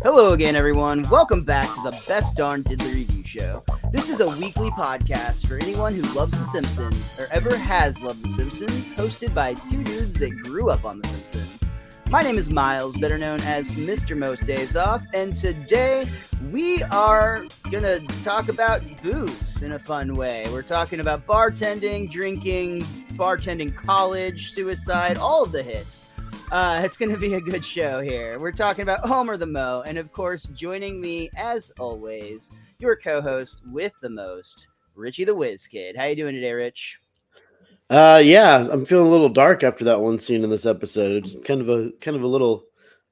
Hello again, everyone. Welcome back to the Best Darn Diddly Review Show. This is a weekly podcast for anyone who loves The Simpsons or ever has loved The Simpsons, hosted by two dudes that grew up on The Simpsons. My name is Miles, better known as Mr. Most Days Off, and today we are going to talk about booze in a fun way. We're talking about bartending, drinking, bartending college, suicide, all of the hits. It's going to be a good show here. We're talking about Homer the Moe, and of course, joining me, as always, your co-host with the most, Richie the Whiz Kid. How you doing today, Rich? Yeah, I'm feeling a little dark after that one scene in this episode. It's kind of a little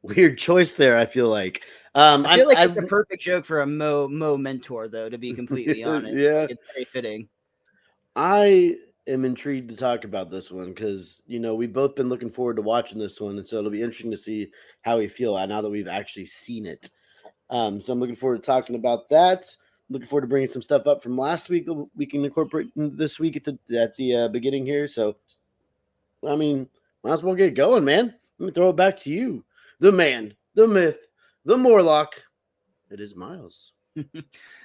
weird choice there, I feel like. I feel like it's a perfect joke for a Moe mentor, though, to be completely honest. Yeah. Like, it's very fitting. I am intrigued to talk about this one because, we've both been looking forward to watching this one, and so it'll be interesting to see how we feel now that we've actually seen it. So I'm looking forward to talking about that. Looking forward to bringing some stuff up from last week that we can incorporate this week at the beginning here. So, I mean, might as well get going, man. Let me throw it back to you. The man, the myth, the Morlock. It is Miles.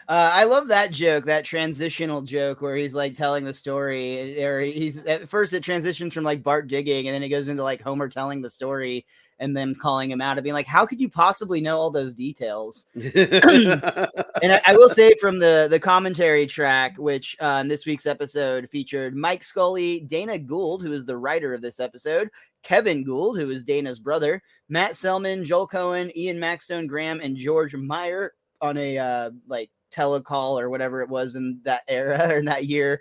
I love that joke, that transitional joke where he's like telling the story, or he's at first it transitions from like Bart digging, and then it goes into like Homer telling the story and then calling him out and being like, how could you possibly know all those details? And I will say from the commentary track, which in this week's episode featured Mike Scully, Dana Gould, who is the writer of this episode, Kevin Gould, who is Dana's brother, Matt Selman, Joel Cohen, Ian Maxstone Graham, and George Meyer on a telecall or whatever it was in that era or in that year.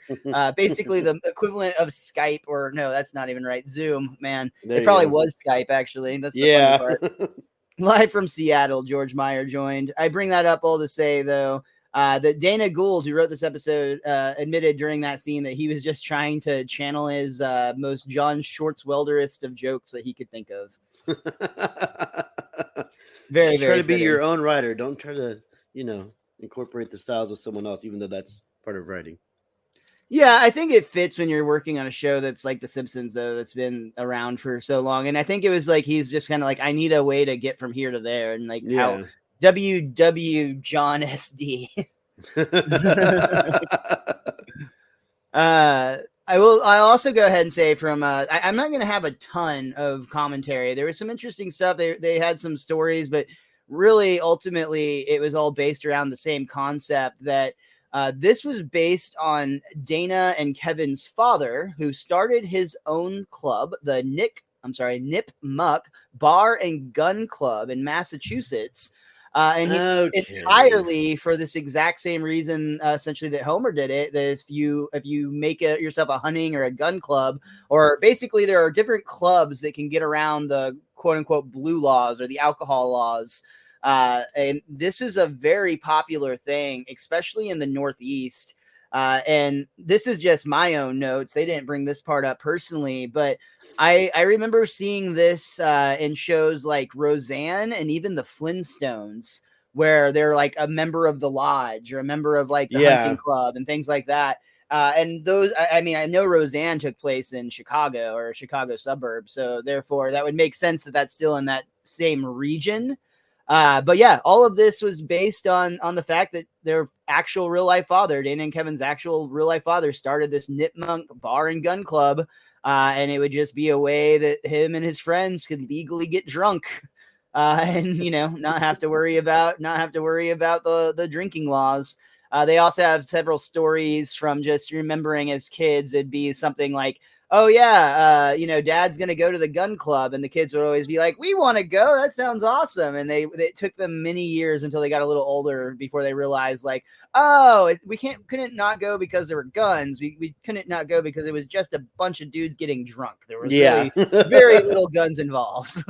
Basically the equivalent of Skype, or no, that's not even right. Zoom, man. It probably was Skype, actually. That's the funny part. Live from Seattle, George Meyer joined. I bring that up all to say, though, that Dana Gould, who wrote this episode, admitted during that scene that he was just trying to channel his most John Schwartzwelderist of jokes that he could think of. Very, try to be your own writer. Don't try to, incorporate the styles of someone else, even though that's part of writing. Yeah, I think it fits when you're working on a show that's like The Simpsons, though, that's been around for so long. And I think it was like he's just kind of like, I need a way to get from here to there. And like how WW John SD. I'll also go ahead and say from I'm not going to have a ton of commentary. There was some interesting stuff. They had some stories, but really, ultimately, it was all based around the same concept that this was based on Dana and Kevin's father, who started his own club, the Nip Muck Bar and Gun Club in Massachusetts. And it's entirely for this exact same reason, essentially, that Homer did it. That if you make yourself a hunting or a gun club, or basically there are different clubs that can get around the quote unquote blue laws or the alcohol laws. And this is a very popular thing, especially in the Northeast. And this is just my own notes. They didn't bring this part up personally, but I remember seeing this in shows like Roseanne and even the Flintstones, where they're like a member of the lodge or a member of like the hunting club and things like that. And those, I mean, I know Roseanne took place in Chicago or a Chicago suburb, so therefore that would make sense that that's still in that same region. But yeah, all of this was based on the fact that their actual real life father, Dana and Kevin's actual real life father, started this Nipmunk Bar and Gun Club. And it would just be a way that him and his friends could legally get drunk, and not have to worry about the drinking laws. They also have several stories from just remembering as kids. It'd be something like, oh yeah, Dad's going to go to the gun club. And the kids would always be like, we want to go. That sounds awesome. And it took them many years until they got a little older before they realized like, oh, we couldn't not go because there were guns. We couldn't not go because it was just a bunch of dudes getting drunk. There were really very little guns involved.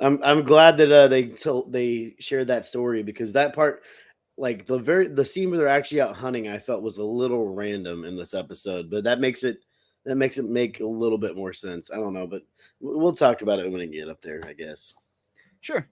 I'm glad that they shared that story, because that part, like the scene where they're actually out hunting, I felt was a little random in this episode, but that makes it make a little bit more sense. I don't know, but we'll talk about it when we get up there, I guess. Sure.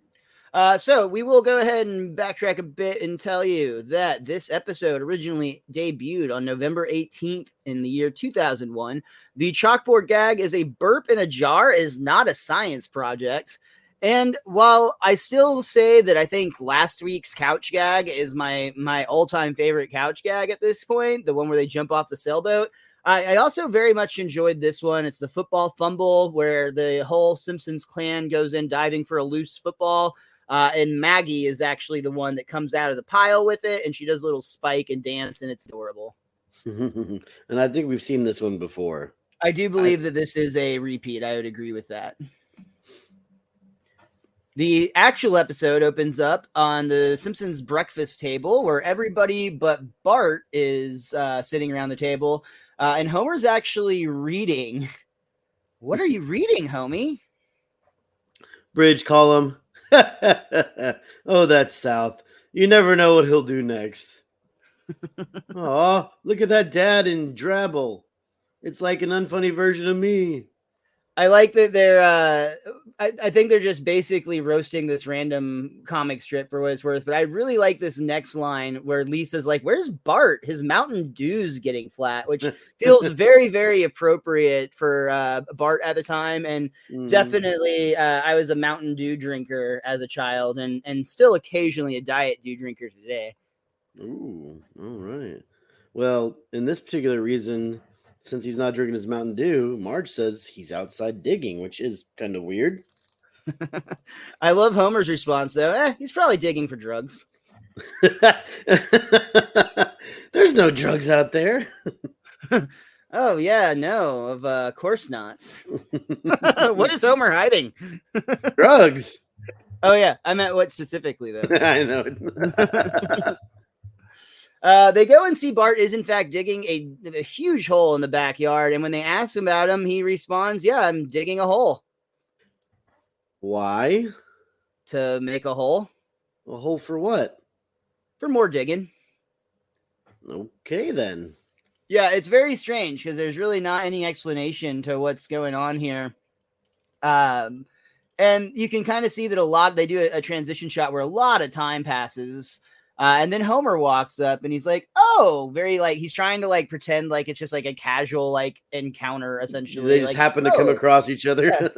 So we will go ahead and backtrack a bit and tell you that this episode originally debuted on November 18th in the year 2001. The chalkboard gag is a burp in a jar is not a science project. And while I still say that I think last week's couch gag is my all-time favorite couch gag at this point, the one where they jump off the sailboat, I also very much enjoyed this one. It's the football fumble where the whole Simpsons clan goes in diving for a loose football. And Maggie is actually the one that comes out of the pile with it, and she does a little spike and dance, and it's adorable. And I think we've seen this one before. I do believe that this is a repeat. I would agree with that. The actual episode opens up on the Simpsons breakfast table where everybody but Bart is sitting around the table. And Homer's actually reading. What are you reading, homie? Bridge column. Oh, that's South. You never know what he'll do next. Aw, look at that dad in Drabble. It's like an unfunny version of me. I like that they're I think they're just basically roasting this random comic strip for what it's worth, but I really like this next line where Lisa's like, where's Bart? His Mountain Dew's getting flat, which feels very, very appropriate for Bart at the time. And definitely I was a Mountain Dew drinker as a child and still occasionally a Diet Dew drinker today. Ooh, all right. Well, in this particular reason, since he's not drinking his Mountain Dew, Marge says he's outside digging, which is kind of weird. I love Homer's response, though. He's probably digging for drugs. There's no drugs out there. Oh, yeah, no, of course not. What is Homer hiding? Drugs. Oh, yeah, I meant what specifically, though. I know. They go and see Bart is in fact digging a huge hole in the backyard. And when they ask him about him, he responds, yeah, I'm digging a hole. Why? To make a hole. A hole for what? For more digging. Okay, then. Yeah, it's very strange because there's really not any explanation to what's going on here. And you can kind of see that they do a transition shot where a lot of time passes. And then Homer walks up and he's like, oh, very he's trying to pretend like it's just like a casual encounter, essentially. They just happen to come across each other. Yeah.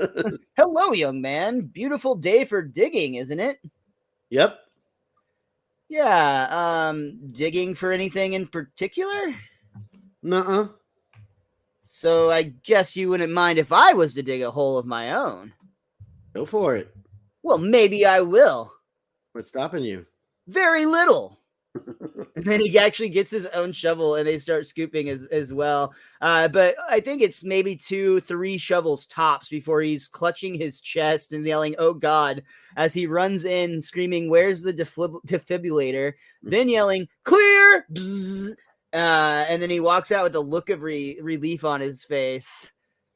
Hello, young man. Beautiful day for digging, isn't it? Yep. Yeah. Digging for anything in particular? Nuh-uh. So I guess you wouldn't mind if I was to dig a hole of my own. Go for it. Well, maybe I will. What's stopping you? Very little. And then he actually gets his own shovel and they start scooping as well. But I think it's maybe 2-3 shovels tops before he's clutching his chest and yelling, oh God, as he runs in screaming, where's the defibrillator? Then yelling, clear! Bzz! And then he walks out with a look of relief on his face.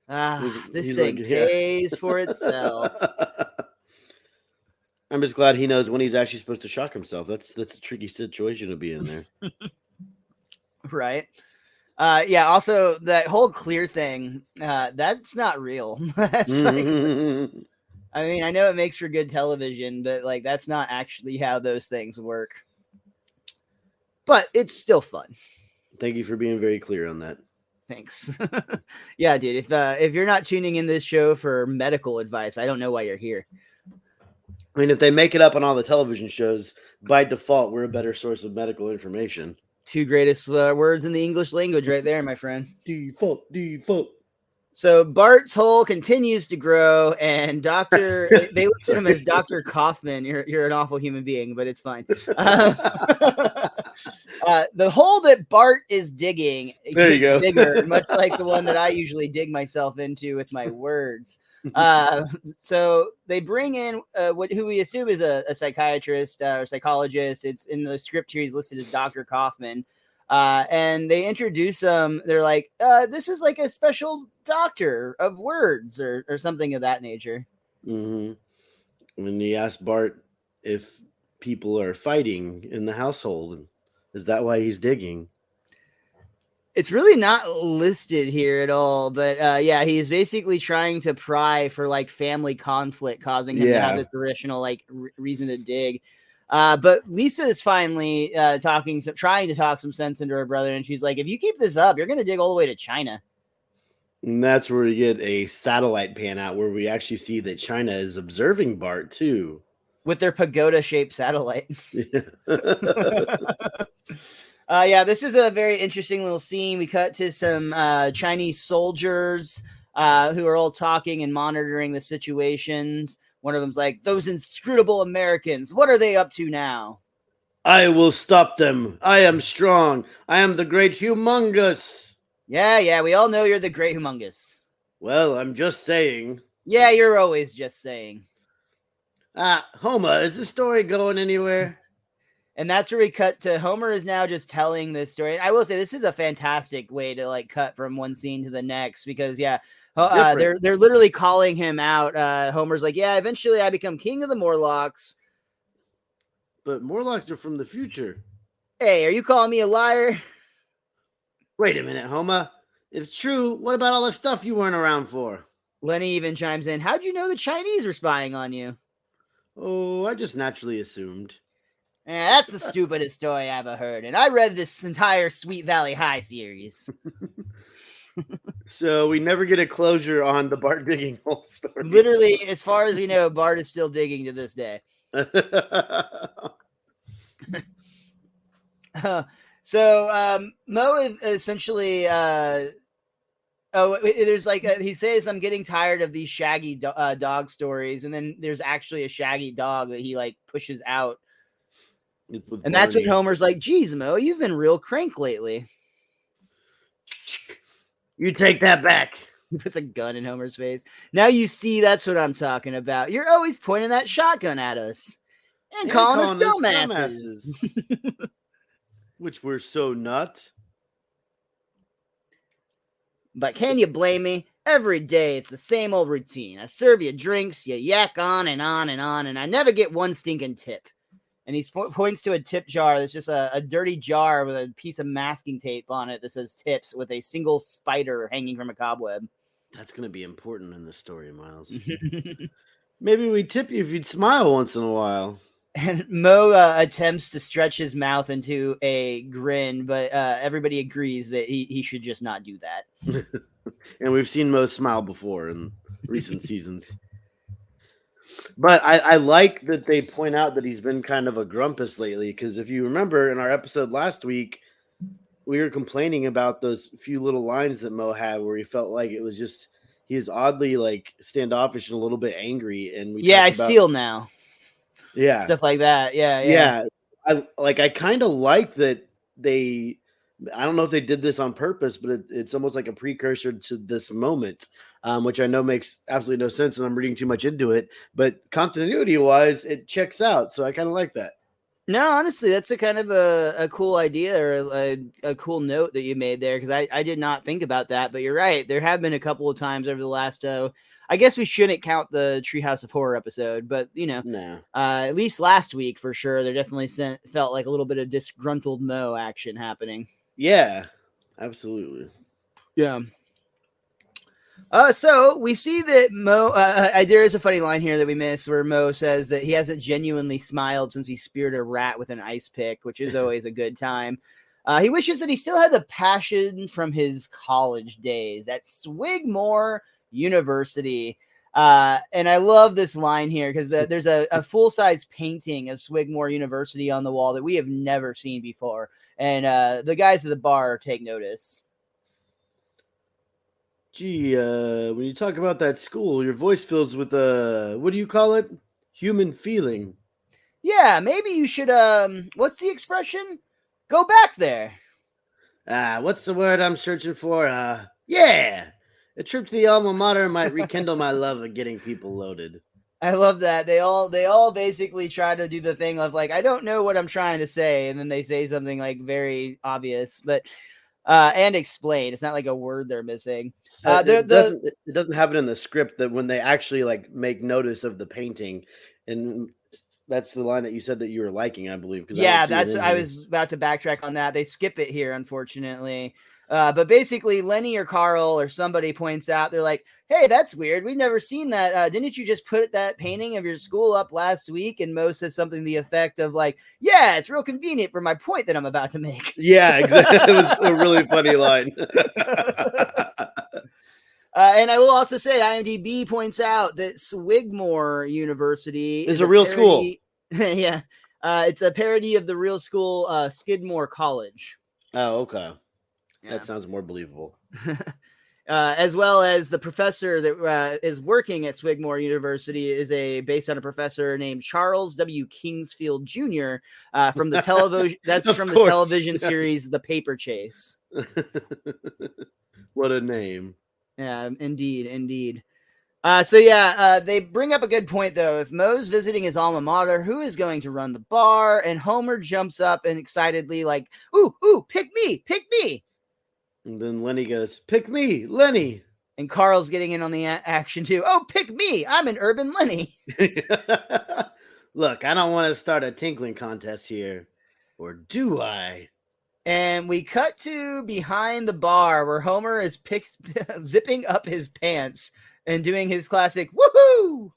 This thing pays for itself. I'm just glad he knows when he's actually supposed to shock himself. That's a tricky situation to be in there. Right. Yeah, also that whole clear thing, that's not real. That's I mean, I know it makes for good television, but that's not actually how those things work. But it's still fun. Thank you for being very clear on that. Thanks. Yeah, dude, if you're not tuning in this show for medical advice, I don't know why you're here. I mean, if they make it up on all the television shows, by default, we're a better source of medical information. 2 greatest words in the English language right there, my friend. Default. So Bart's hole continues to grow, and they list him as Dr. Kaufman. You're an awful human being, but it's fine. The hole that Bart is digging gets bigger, much like the one that I usually dig myself into with my words. So they bring in who we assume is a psychiatrist or psychologist. It's in the script here. He's listed as Dr. Kaufman. And they introduce him. They're like, this is like a special doctor of words or something of that nature. Mm-hmm. When he asked Bart if people are fighting in the household, is that why he's digging? It's really not listed here at all, but yeah, he's basically trying to pry for family conflict, causing him to have this irrational reason to dig. But Lisa is finally trying to talk some sense into her brother, and she's like, "If you keep this up, you're going to dig all the way to China." And that's where we get a satellite pan out where we actually see that China is observing Bart too. With their pagoda-shaped satellite. Yeah. Yeah, this is a very interesting little scene. We cut to some Chinese soldiers who are all talking and monitoring the situations. One of them's like, those inscrutable Americans, what are they up to now? I will stop them. I am strong. I am the great humongous. Yeah, we all know you're the great humongous. Well, I'm just saying. Yeah, you're always just saying. Homer, is this story going anywhere? And that's where we cut to Homer is now just telling this story. I will say this is a fantastic way to like cut from one scene to the next because they're literally calling him out. Homer's like, yeah, eventually I become king of the Morlocks. But Morlocks are from the future. Hey, are you calling me a liar? Wait a minute, Homer. If it's true, what about all the stuff you weren't around for? Lenny even chimes in. How'd you know the Chinese were spying on you? Oh, I just naturally assumed. Yeah, that's the stupidest story I ever heard. And I read this entire Sweet Valley High series. So we never get a closure on the Bart digging hole story. Literally, as far as we know, Bart is still digging to this day. So Moe is essentially there's like he says I'm getting tired of these shaggy dog stories, and then there's actually a shaggy dog that he like pushes out, and that's when Homer's like, geez, Moe, you've been real crank lately. You take that back. He puts a gun in Homer's face. Now you see, that's what I'm talking about. You're always pointing that shotgun at us and calling us dumbasses. Which we're so not. But can you blame me? Every day it's the same old routine. I serve you drinks, you yak on and on and on, and I never get one stinking tip. And he points to a tip jar that's just a dirty jar with a piece of masking tape on it that says tips with a single spider hanging from a cobweb. That's going to be important in this story, Miles. Maybe we tip you if you'd smile once in a while. And Moe attempts to stretch his mouth into a grin, but everybody agrees that he should just not do that. And we've seen Moe smile before in recent seasons. But I like that they point out that he's been kind of a grumpus lately, because if you remember in our episode last week, we were complaining about those few little lines that Moe had where he felt like it was just, he is oddly like standoffish and a little bit angry. And I steal now. Yeah. Stuff like that. Yeah. I kind of like that they, I don't know if they did this on purpose, but it's almost like a precursor to this moment, which I know makes absolutely no sense, and I'm reading too much into it. But continuity-wise, it checks out, so I kind of like that. No, honestly, that's a kind of a cool idea or a cool note that you made there, because I did not think about that. But you're right. There have been a couple of times over the last I guess we shouldn't count the Treehouse of Horror episode, but, at least last week, for sure, there definitely felt like a little bit of disgruntled Moe action happening. Yeah, absolutely. Yeah. So we see that Moe, there is a funny line here that we missed where Moe says that he hasn't genuinely smiled since he speared a rat with an ice pick, which is always a good time. He wishes that he still had the passion from his college days at Swigmore University. And I love this line here because there's a full-size painting of Swigmore University on the wall that we have never seen before. And the guys at the bar take notice. Gee, when you talk about that school, your voice fills with what do you call it? Human feeling. Yeah, maybe you should, what's the expression? Go back there. What's the word I'm searching for? Yeah. A trip to the alma mater might rekindle my love of getting people loaded. I love that. They all basically try to do the thing of like, I don't know what I'm trying to say. And then they say something like very obvious, but, and explain. It's not like a word they're missing. It doesn't have it in the script that when they actually like make notice of the painting, and that's the line that you said that you were liking, I believe. Yeah, I was about to backtrack on that. They skip it here, unfortunately. But basically, Lenny or Carl or somebody points out, they're like, hey, that's weird. We've never seen that. Didn't you just put that painting of your school up last week? And Moe says something to the effect of like, yeah, it's real convenient for my point that I'm about to make. Yeah, exactly. It was a really funny line. And I will also say, IMDb points out that Swigmore University is a real parody, school. Yeah, it's a parody of the real school Skidmore College. Oh, okay. Yeah. That sounds more believable. As well as the professor that is working at Swigmore University is based on a professor named Charles W. Kingsfield Jr. From the television. That's from the television series The Paper Chase. What a name! Yeah, indeed. They bring up a good point, though. If Moe's visiting his alma mater, who is going to run the bar? And Homer jumps up and excitedly like, ooh, pick me. And then Lenny goes, pick me, Lenny. And Carl's getting in on the action, too. Oh, pick me. I'm an urban Lenny. Look, I don't want to start a tinkling contest here. Or do I? And we cut to behind the bar where Homer is zipping up his pants and doing his classic woohoo.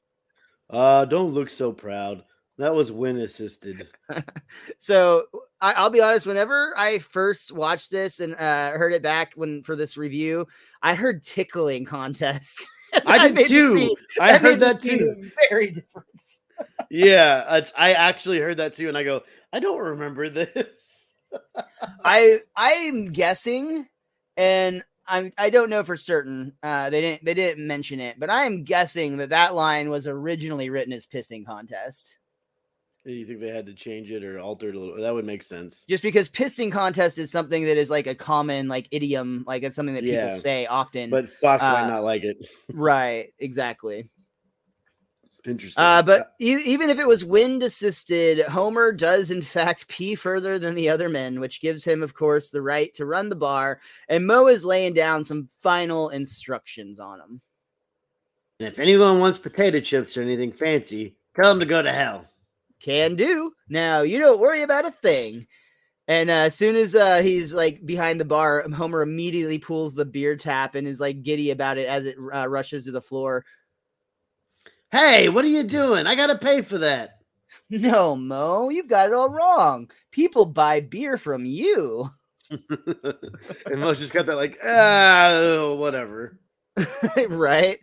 Don't look so proud. That was Win assisted. So I'll be honest, whenever I first watched this and heard it back for this review, I heard tickling contest. I did too. I heard that too. Very different. Yeah, I actually heard that too, and I go, I don't remember this. I'm guessing, and I don't know for certain. They didn't mention it, but I am guessing that line was originally written as pissing contest. You think they had to change it or alter it a little? That would make sense. Just because pissing contest is something that is like a common like idiom, like it's something that people say often. But Fox might not like it. Right, exactly. Interesting. But even if it was wind assisted, Homer does in fact pee further than the other men, which gives him, of course, the right to run the bar. And Moe is laying down some final instructions on him. And if anyone wants potato chips or anything fancy, tell them to go to hell. Can do. Now, you don't worry about a thing. And as soon as he's like behind the bar, Homer immediately pulls the beer tap and is like giddy about it as it rushes to the floor. Hey, what are you doing? I got to pay for that. No, Moe, you've got it all wrong. People buy beer from you. And Moe's just got that like, whatever. Right.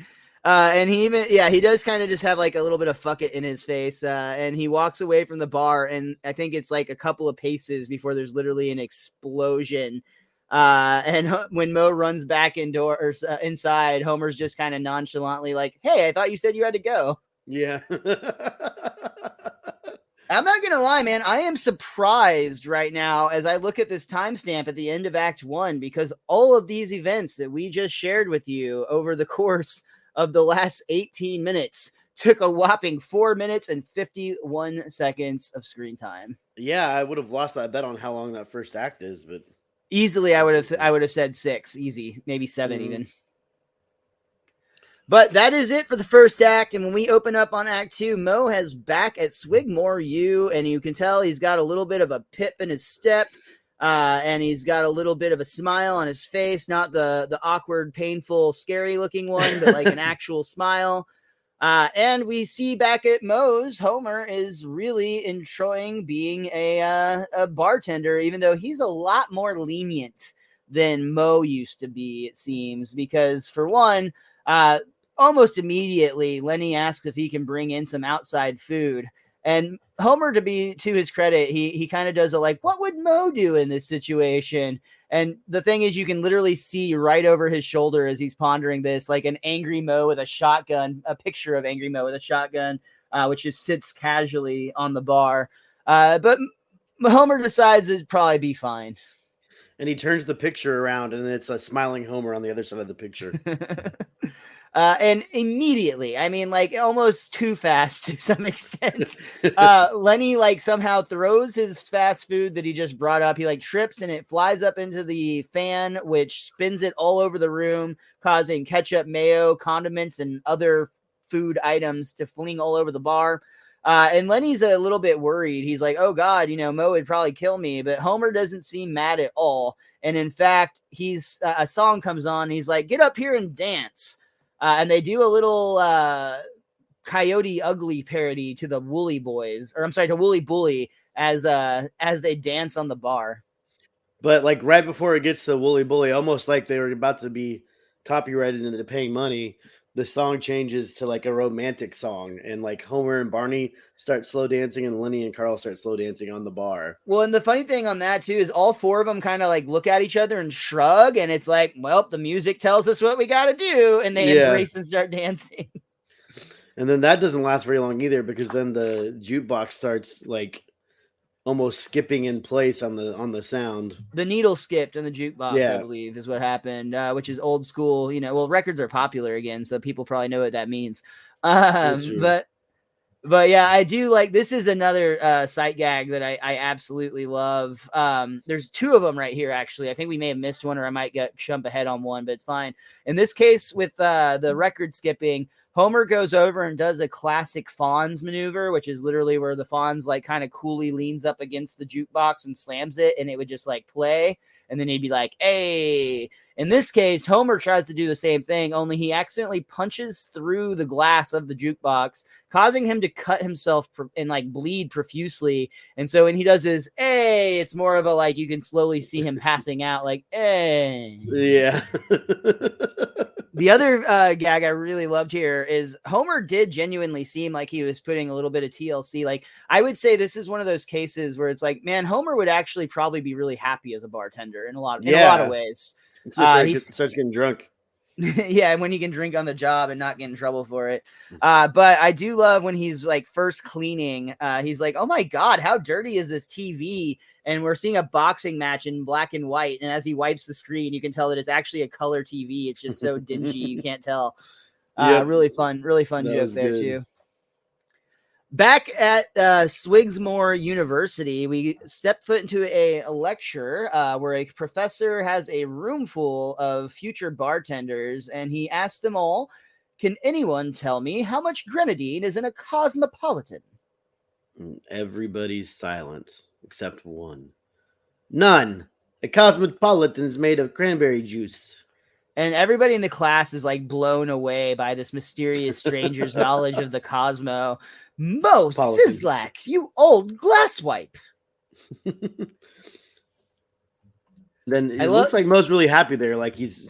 And he does kind of just have like a little bit of fuck it in his face. And he walks away from the bar, and I think it's like a couple of paces before there's literally an explosion. And when Moe runs back indoors inside, Homer's just kind of nonchalantly like, hey, I thought you said you had to go. Yeah. I'm not going to lie, man. I am surprised right now as I look at this timestamp at the end of Act 1, because all of these events that we just shared with you over the course of the last 18 minutes took a whopping 4 minutes and 51 seconds of screen time. Yeah, I would have lost that bet on how long that first act is, but easily I would have said 6, easy, maybe 7 even. But that is it for the first act. And when we open up on Act 2, Moe has back at Swigmore U, and you can tell he's got a little bit of a pip in his step, and he's got a little bit of a smile on his face, not the awkward, painful, scary looking one, but like an actual smile. And we see back at Moe's, Homer is really enjoying being a bartender, even though he's a lot more lenient than Moe used to be, it seems, because for one, almost immediately, Lenny asks if he can bring in some outside food. And Homer, to his credit, he kind of does a like, what would Moe do in this situation? And the thing is, you can literally see right over his shoulder as he's pondering this, like an angry Moe with a shotgun, a picture of angry Moe with a shotgun, which just sits casually on the bar. But Homer decides it'd probably be fine. And he turns the picture around, and it's a smiling Homer on the other side of the picture. And immediately, I mean, like almost too fast to some extent, Lenny like somehow throws his fast food that he just brought up. He like trips and it flies up into the fan, which spins it all over the room, causing ketchup, mayo, condiments, and other food items to fling all over the bar. And Lenny's a little bit worried. He's like, oh God, Moe would probably kill me, but Homer doesn't seem mad at all. And in fact, a song comes on. And he's like, get up here and dance. And they do a little Coyote Ugly parody to the Woolly Boys, or I'm sorry, to Woolly Bully as they dance on the bar. But like right before it gets to Woolly Bully, almost like they were about to be copyrighted into paying money, the song changes to like a romantic song, and like Homer and Barney start slow dancing, and Lenny and Carl start slow dancing on the bar. Well, and the funny thing on that too is all four of them kind of like look at each other and shrug, and it's like, well, the music tells us what we got to do, and they embrace and start dancing. And then that doesn't last very long either, because then the jukebox starts like almost skipping in place on the sound. The needle skipped in the jukebox, I believe, is what happened, which is old school. You know, well, records are popular again, so people probably know what that means. But yeah, I do like, this is another sight gag that I absolutely love. There's two of them right here, actually. I think we may have missed one, or I might jump ahead on one, but it's fine. In this case, with the record skipping, Homer goes over and does a classic Fonz maneuver, which is literally where the Fonz like kind of coolly leans up against the jukebox and slams it, and it would just like play. And then he'd be like, hey. In this case, Homer tries to do the same thing, only he accidentally punches through the glass of the jukebox, causing him to cut himself and like bleed profusely. And so when he does his, hey, it's more of a like, you can slowly see him passing out like, hey. Yeah. The other gag I really loved here is Homer did genuinely seem like he was putting a little bit of TLC. Like, I would say this is one of those cases where it's like, man, Homer would actually probably be really happy as a bartender in a lot of ways. He starts getting drunk. Yeah, and when he can drink on the job and not get in trouble for it. But I do love when he's like first cleaning. He's like, oh my God, how dirty is this TV? And we're seeing a boxing match in black and white. And as he wipes the screen, you can tell that it's actually a color TV. It's just so dingy, you can't tell. Really fun joke there too. Back at Swigsmore University, we step foot into a lecture where a professor has a room full of future bartenders, and he asks them all, can anyone tell me how much grenadine is in a Cosmopolitan? Everybody's silent except one. None. A Cosmopolitan is made of cranberry juice. And everybody in the class is like blown away by this mysterious stranger's knowledge of the Cosmo. Moe Sislak, you old glasswipe. Then it looks like Moe's really happy there. Like he's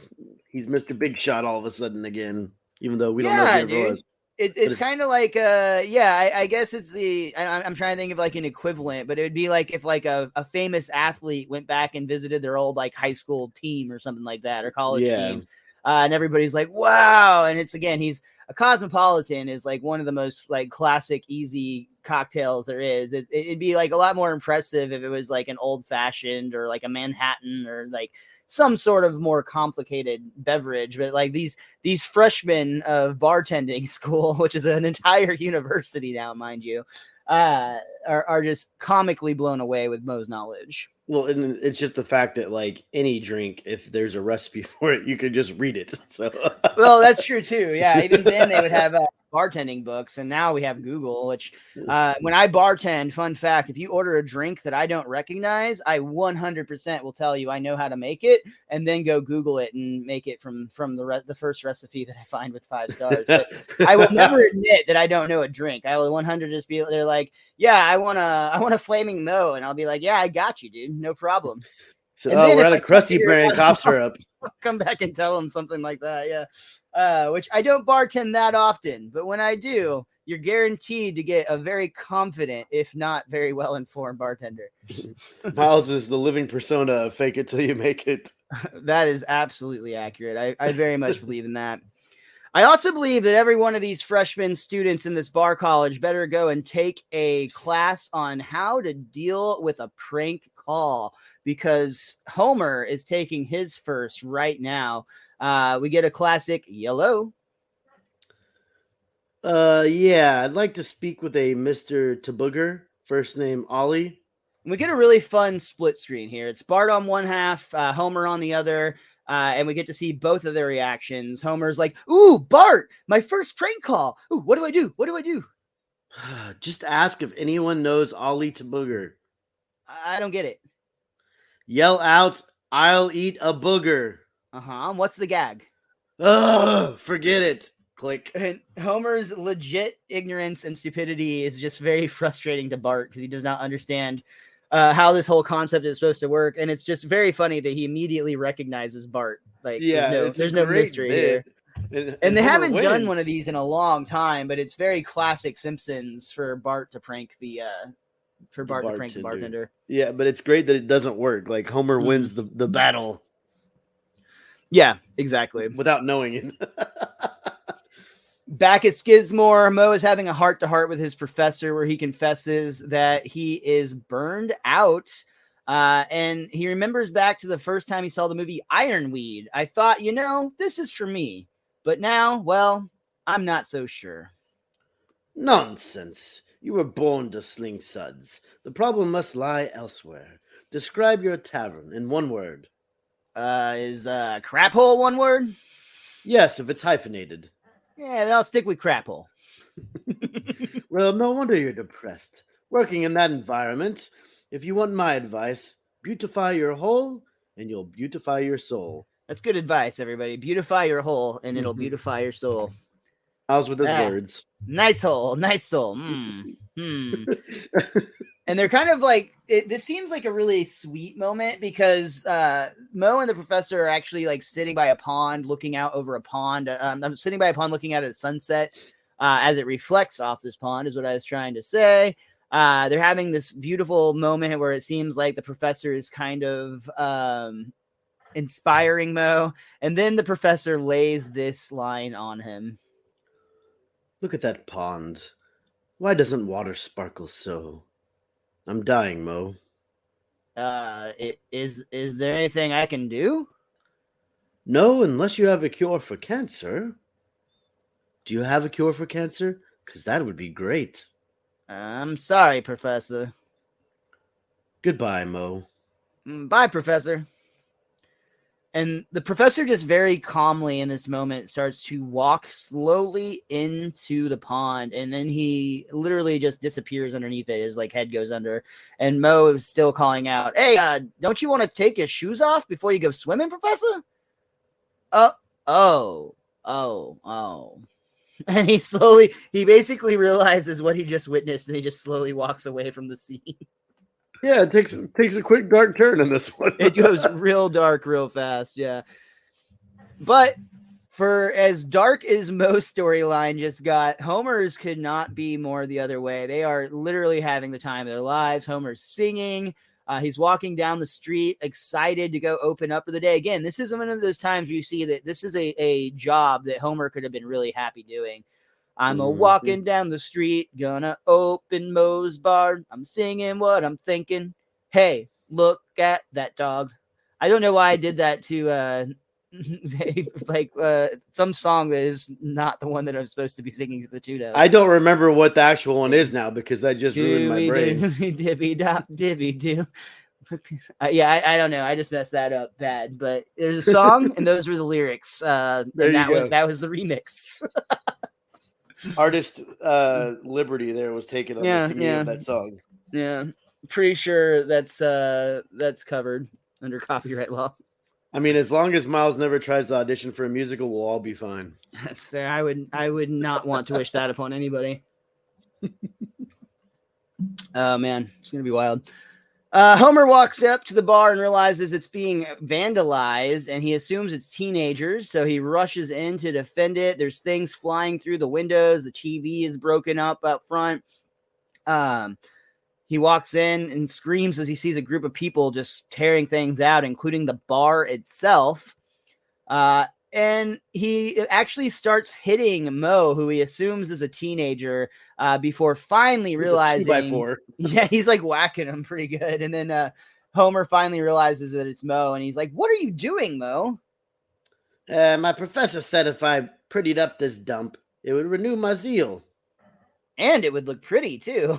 Mr. Big Shot all of a sudden again, even though we don't know who he was. It's kind of like, I guess it's I'm trying to think of like an equivalent, but it would be like if like a famous athlete went back and visited their old like high school team or something like that, or college team. And everybody's like, wow. And it's, again, a Cosmopolitan is like one of the most like classic, easy cocktails there is. It'd be like a lot more impressive if it was like an old fashioned or like a Manhattan or like some sort of more complicated beverage. But like these freshmen of bartending school, which is an entire university now, mind you, are just comically blown away with Moe's knowledge. Well, and it's just the fact that like any drink, if there's a recipe for it, you could just read it. So, well, that's true too. Yeah, even then they would have bartending books, and now we have Google. Which, when I bartend, fun fact: if you order a drink that I don't recognize, I 100% will tell you I know how to make it, and then go Google it and make it from the first recipe that I find with 5 stars. But I will never admit that I don't know a drink. I will 100 just be they're like, yeah, I want a flaming Moe, and I'll be like, yeah, I got you, dude, no problem. So, we're at a Krusty brand cough syrup. I'll come back and tell them something like that, yeah. Which I don't bartend that often, but when I do, you're guaranteed to get a very confident, if not very well-informed bartender. Miles is the living persona of fake it till you make it. That is absolutely accurate. I very much believe in that. I also believe that every one of these freshman students in this bar college better go and take a class on how to deal with a prank call, because Homer is taking his first right now. We get a classic yellow. Yeah, I'd like to speak with a Mr. Tabooger, first name Ollie. We get a really fun split screen here. It's Bart on one half, Homer on the other. And we get to see both of their reactions. Homer's like, ooh, Bart, my first prank call. Ooh, what do I do? What do I do? Just ask if anyone knows Ollie Tabooger. I don't get it. Yell out, I'll eat a booger. What's the gag? Forget it. Click. And Homer's legit ignorance and stupidity is just very frustrating to Bart because he does not understand how this whole concept is supposed to work. And it's just very funny that he immediately recognizes Bart. Like, there's no mystery here. And they haven't done one of these in a long time, but it's very classic Simpsons for Bart to prank the bartender. Yeah, but it's great that it doesn't work. Like Homer wins the battle. Yeah, exactly. Without knowing it. Back at Skidmore, Moe is having a heart-to-heart with his professor where he confesses that he is burned out. And he remembers back to the first time he saw the movie Ironweed. I thought, this is for me. But now, well, I'm not so sure. Nonsense. You were born to sling suds. The problem must lie elsewhere. Describe your tavern in one word. Is crap hole one word? Yes, if it's hyphenated. Yeah, then I'll stick with crap hole. Well, no wonder you're depressed. Working in that environment, if you want my advice, beautify your hole and you'll beautify your soul. That's good advice, everybody. Beautify your hole and it'll beautify your soul. How's with his words? Nice hole, nice soul. And they're kind of like, this seems like a really sweet moment because Moe and the professor are actually like sitting by a pond, looking out over a pond. I'm sitting by a pond looking out at a sunset as it reflects off this pond is what I was trying to say. They're having this beautiful moment where it seems like the professor is kind of inspiring Moe. And then the professor lays this line on him. Look at that pond. Why doesn't water sparkle so? I'm dying, Moe. Is there anything I can do? No, unless you have a cure for cancer. Do you have a cure for cancer? Because that would be great. I'm sorry, Professor. Goodbye, Moe. Bye, Professor. And the professor just very calmly in this moment starts to walk slowly into the pond. And then he literally just disappears underneath it. His like head goes under. And Moe is still calling out, hey, don't you want to take your shoes off before you go swimming, Professor? Oh. And he basically realizes what he just witnessed. And he just slowly walks away from the scene. Yeah, it takes a quick dark turn in this one. It goes real dark real fast, yeah. But for as dark as Moe's storyline just got, Homer's could not be more the other way. They are literally having the time of their lives. Homer's singing. He's walking down the street, excited to go open up for the day. Again, this is one of those times where you see that this is a job that Homer could have been really happy doing. I'm walking down the street, gonna open Moe's bar. I'm singing what I'm thinking. Hey, look at that dog. I don't know why I did that to some song that is not the one that I'm supposed to be singing to the tune of. I don't remember what the actual one is now because that just ruined my brain. Dibby-dop-dibby-doo. I don't know. I just messed that up bad. But there's a song, and those were the lyrics. That was the remix. Artist liberty there was taken on the singing of that song. Yeah, pretty sure that's covered under copyright law. I mean, as long as Miles never tries to audition for a musical, we'll all be fine. That's fair. I would not want to wish that upon anybody. Oh man, it's gonna be wild. Homer walks up to the bar and realizes it's being vandalized, and he assumes it's teenagers, so he rushes in to defend it. There's things flying through the windows. The TV is broken up front. He walks in and screams as he sees a group of people just tearing things out, including the bar itself. And he actually starts hitting Moe, who he assumes is a teenager, before finally realizing... 2x4. Yeah, he's like whacking him pretty good. And then Homer finally realizes that it's Moe, and he's like, what are you doing, Moe? My professor said if I prettied up this dump, it would renew my zeal. And it would look pretty, too.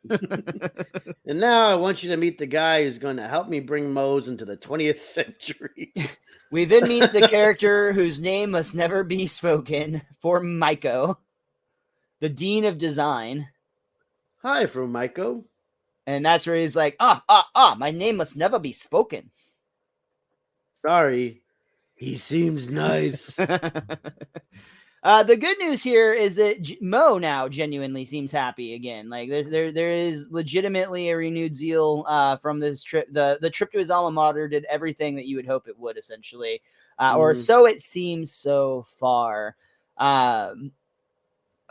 And now I want you to meet the guy who's going to help me bring Moe's into the 20th century. We then meet the character whose name must never be spoken, Formico, the Dean of Design. Hi, Formico. And that's where he's like, my name must never be spoken. Sorry. He seems nice. The good news here is that Moe now genuinely seems happy again. Like there is legitimately a renewed zeal from this trip. The trip to his alma mater did everything that you would hope it would, essentially, or so it seems so far.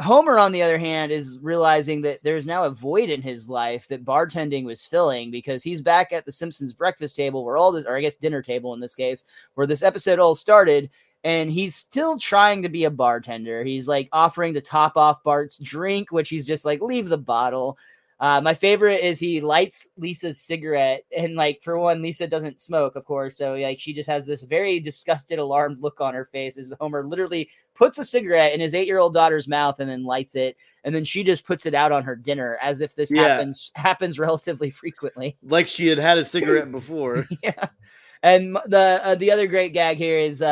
Homer, on the other hand, is realizing that there's now a void in his life that bartending was filling, because he's back at the Simpsons breakfast table where all this, or I guess dinner table in this case, where this episode all started. And he's still trying to be a bartender. He's like offering to top off Bart's drink, which he's just like, leave the bottle. My favorite is he lights Lisa's cigarette, and like, for one, Lisa doesn't smoke, of course. So like, she just has this very disgusted, alarmed look on her face as Homer literally puts a cigarette in his 8-year-old daughter's mouth and then lights it. And then she just puts it out on her dinner, as if this happens relatively frequently. Like she had a cigarette before. Yeah. And the other great gag here is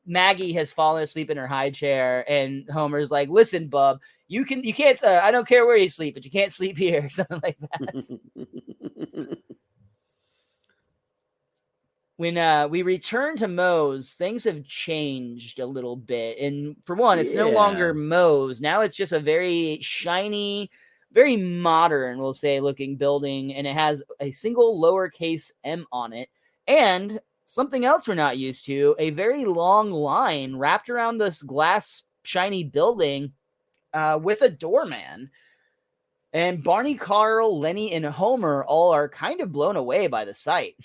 Maggie has fallen asleep in her high chair, and Homer's like, listen, bub, you can't, I don't care where you sleep, but you can't sleep here. Something like that. When we return to Moe's, things have changed a little bit. And for one, it's no longer Moe's. Now it's just a very shiny, very modern, we'll say, looking building. And it has a single lowercase m on it. And something else we're not used to, a very long line wrapped around this glass shiny building with a doorman. And Barney, Carl, Lenny, and Homer all are kind of blown away by the sight.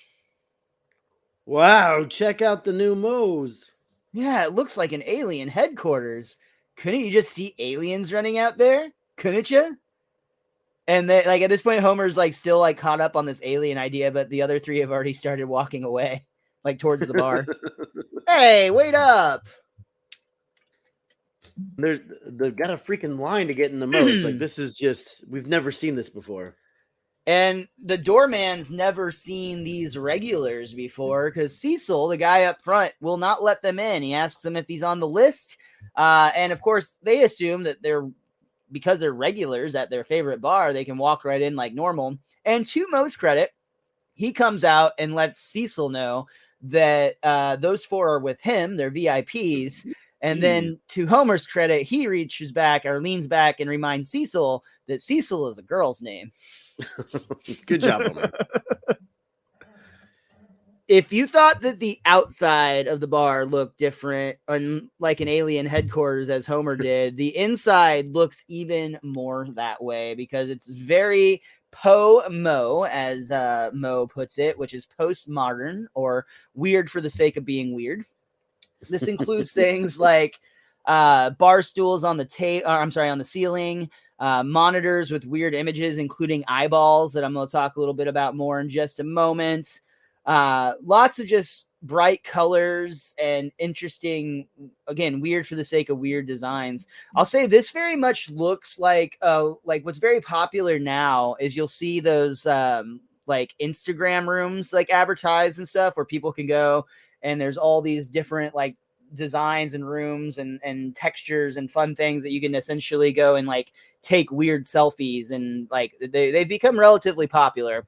Wow, check out the new Moe's. Yeah, it looks like an alien headquarters. Couldn't you just see aliens running out there? Couldn't you? And they, like, at this point, Homer's like still like caught up on this alien idea, but the other three have already started walking away, like towards the bar. Hey, wait up! They've got a freaking line to get in the Moe's. Like, this is just, we've never seen this before. And the doorman's never seen these regulars before, because Cecil, the guy up front, will not let them in. He asks them if he's on the list. And of course, they assume that because they're regulars at their favorite bar, they can walk right in like normal. And to Moe's credit, he comes out and lets Cecil know that those four are with him. They're VIPs. And then to Homer's credit, he reaches back or leans back and reminds Cecil that Cecil is a girl's name. Good job, Homer. If you thought that the outside of the bar looked different, like an alien headquarters as Homer did, the inside looks even more that way, because it's very po-mo, as Moe puts it, which is postmodern or weird for the sake of being weird. This includes things like bar stools on the ceiling, monitors with weird images, including eyeballs that I'm going to talk a little bit about more in just a moment. Lots of just bright colors and interesting, again, weird for the sake of weird designs. I'll say this very much looks like what's very popular now is you'll see those like Instagram rooms like advertised and stuff where people can go and there's all these different like designs and rooms and textures and fun things that you can essentially go and like take weird selfies, and like they've become relatively popular.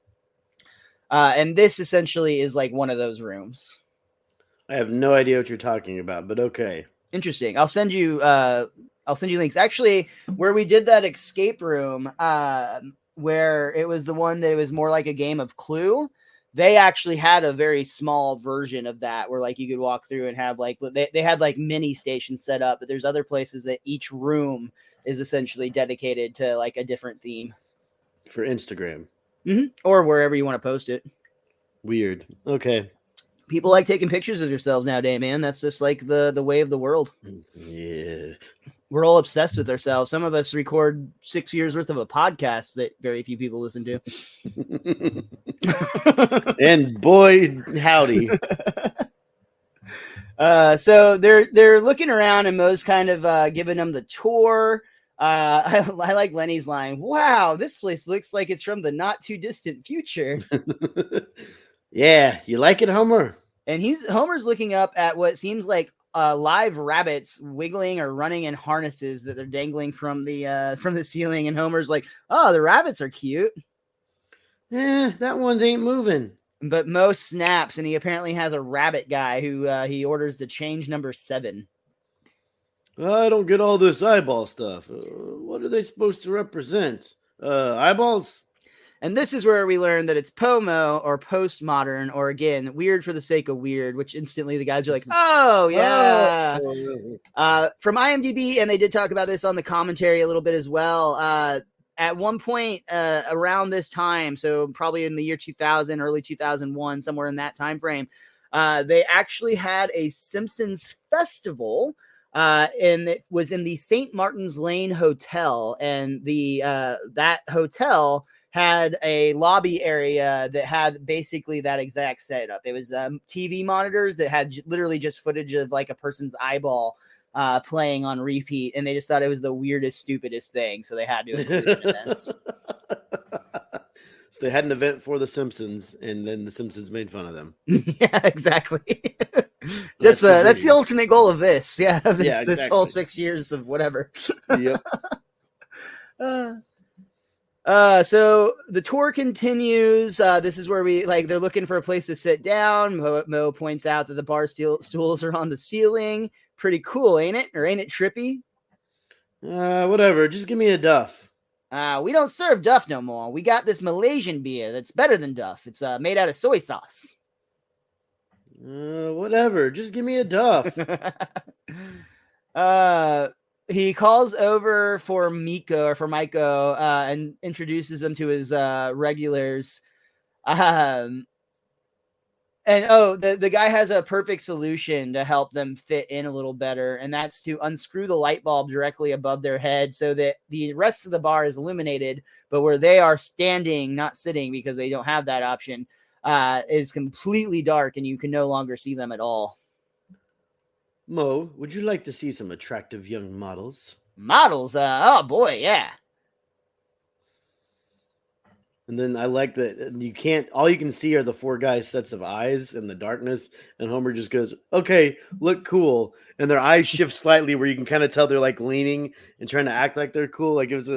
And this essentially is like one of those rooms. I have no idea what you're talking about, but okay. Interesting. I'll send you links. Actually, where we did that escape room, where it was the one that was more like a game of Clue, they actually had a very small version of that where like you could walk through and have like, they had like mini stations set up, but there's other places that each room is essentially dedicated to like a different theme. For Instagram. Mm-hmm. Or wherever you want to post it. Weird. Okay. People like taking pictures of yourselves nowadays, man. That's just like the way of the world. Yeah. We're all obsessed with ourselves. Some of us record 6 years worth of a podcast that very few people listen to. And boy, howdy. So they're looking around and Moe's kind of giving them the tour. I like Lenny's line. Wow, this place looks like it's from the not too distant future. Yeah, you like it, Homer? And Homer's looking up at what seems like live rabbits wiggling or running in harnesses that they're dangling from the ceiling. And Homer's like, "Oh, the rabbits are cute." That one ain't moving. But Moe snaps, and he apparently has a rabbit guy who he orders to change number 7. I don't get all this eyeball stuff. What are they supposed to represent? Eyeballs? And this is where we learn that it's POMO or postmodern, or again, weird for the sake of weird, which instantly the guys are like, oh, yeah. From IMDb, and they did talk about this on the commentary a little bit as well. At one point around this time, so probably in the year 2000, early 2001, somewhere in that time frame, they actually had a Simpsons Festival, and it was in the St. Martin's Lane Hotel, and the that hotel had a lobby area that had basically that exact setup. It was TV monitors that had literally just footage of like a person's eyeball playing on repeat, and they just thought it was the weirdest, stupidest thing, so they had to include it in this. So they had an event for the Simpsons, and then the Simpsons made fun of them. Yeah, exactly. That's the ultimate goal of this. Yeah, exactly. This whole 6 years of whatever. Yep. So the tour continues. This is where they're looking for a place to sit down. Moe points out that the bar stools are on the ceiling. Pretty cool, ain't it? Or ain't it trippy? Whatever. Just give me a Duff. We don't serve Duff no more. We got this Malaysian beer that's better than Duff. It's made out of soy sauce. Whatever. Just give me a Duff. He calls over for Miko and introduces them to his regulars. The guy has a perfect solution to help them fit in a little better, and that's to unscrew the light bulb directly above their head so that the rest of the bar is illuminated, but where they are standing, not sitting because they don't have that option, is completely dark and you can no longer see them at all. Moe, would you like to see some attractive young models? Models? Oh boy, yeah. And then I like that all you can see are the four guys' sets of eyes in the darkness. And Homer just goes, okay, look cool. And their eyes shift slightly where you can kind of tell they're like leaning and trying to act like they're cool. Like it was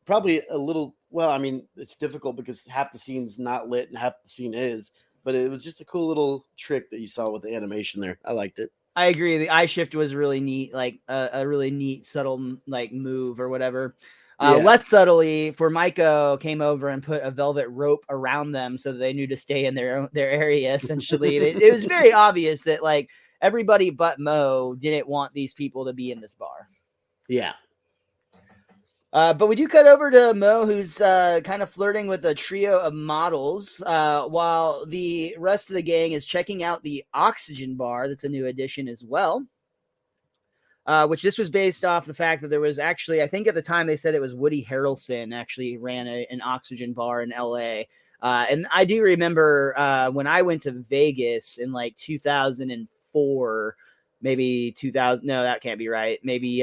probably a little, well, I mean, it's difficult because half the scene's not lit and half the scene is, but it was just a cool little trick that you saw with the animation there. I liked it. I agree. The eye shift was really neat, like a really neat, subtle like move or whatever. Less subtly, Formico came over and put a velvet rope around them so that they knew to stay in their area. Essentially, it was very obvious that like everybody but Moe didn't want these people to be in this bar. Yeah. But we do cut over to Moe, who's kind of flirting with a trio of models, while the rest of the gang is checking out the Oxygen Bar. That's a new addition as well. Which this was based off the fact that there was actually, I think at the time they said it was Woody Harrelson actually ran an Oxygen Bar in LA. And I do remember when I went to Vegas in like 2004, maybe 2000. No, that can't be right. Maybe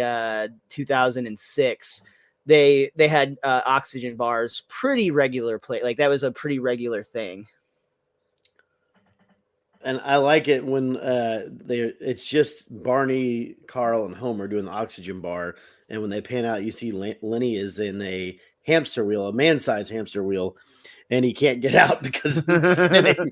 2006. They had Oxygen Bars pretty regular play. Like that was a pretty regular thing. And I like it when it's just Barney, Carl, and Homer doing the Oxygen Bar. And when they pan out, you see Lenny is in a hamster wheel, a man-sized hamster wheel, and he can't get out because it's spinning.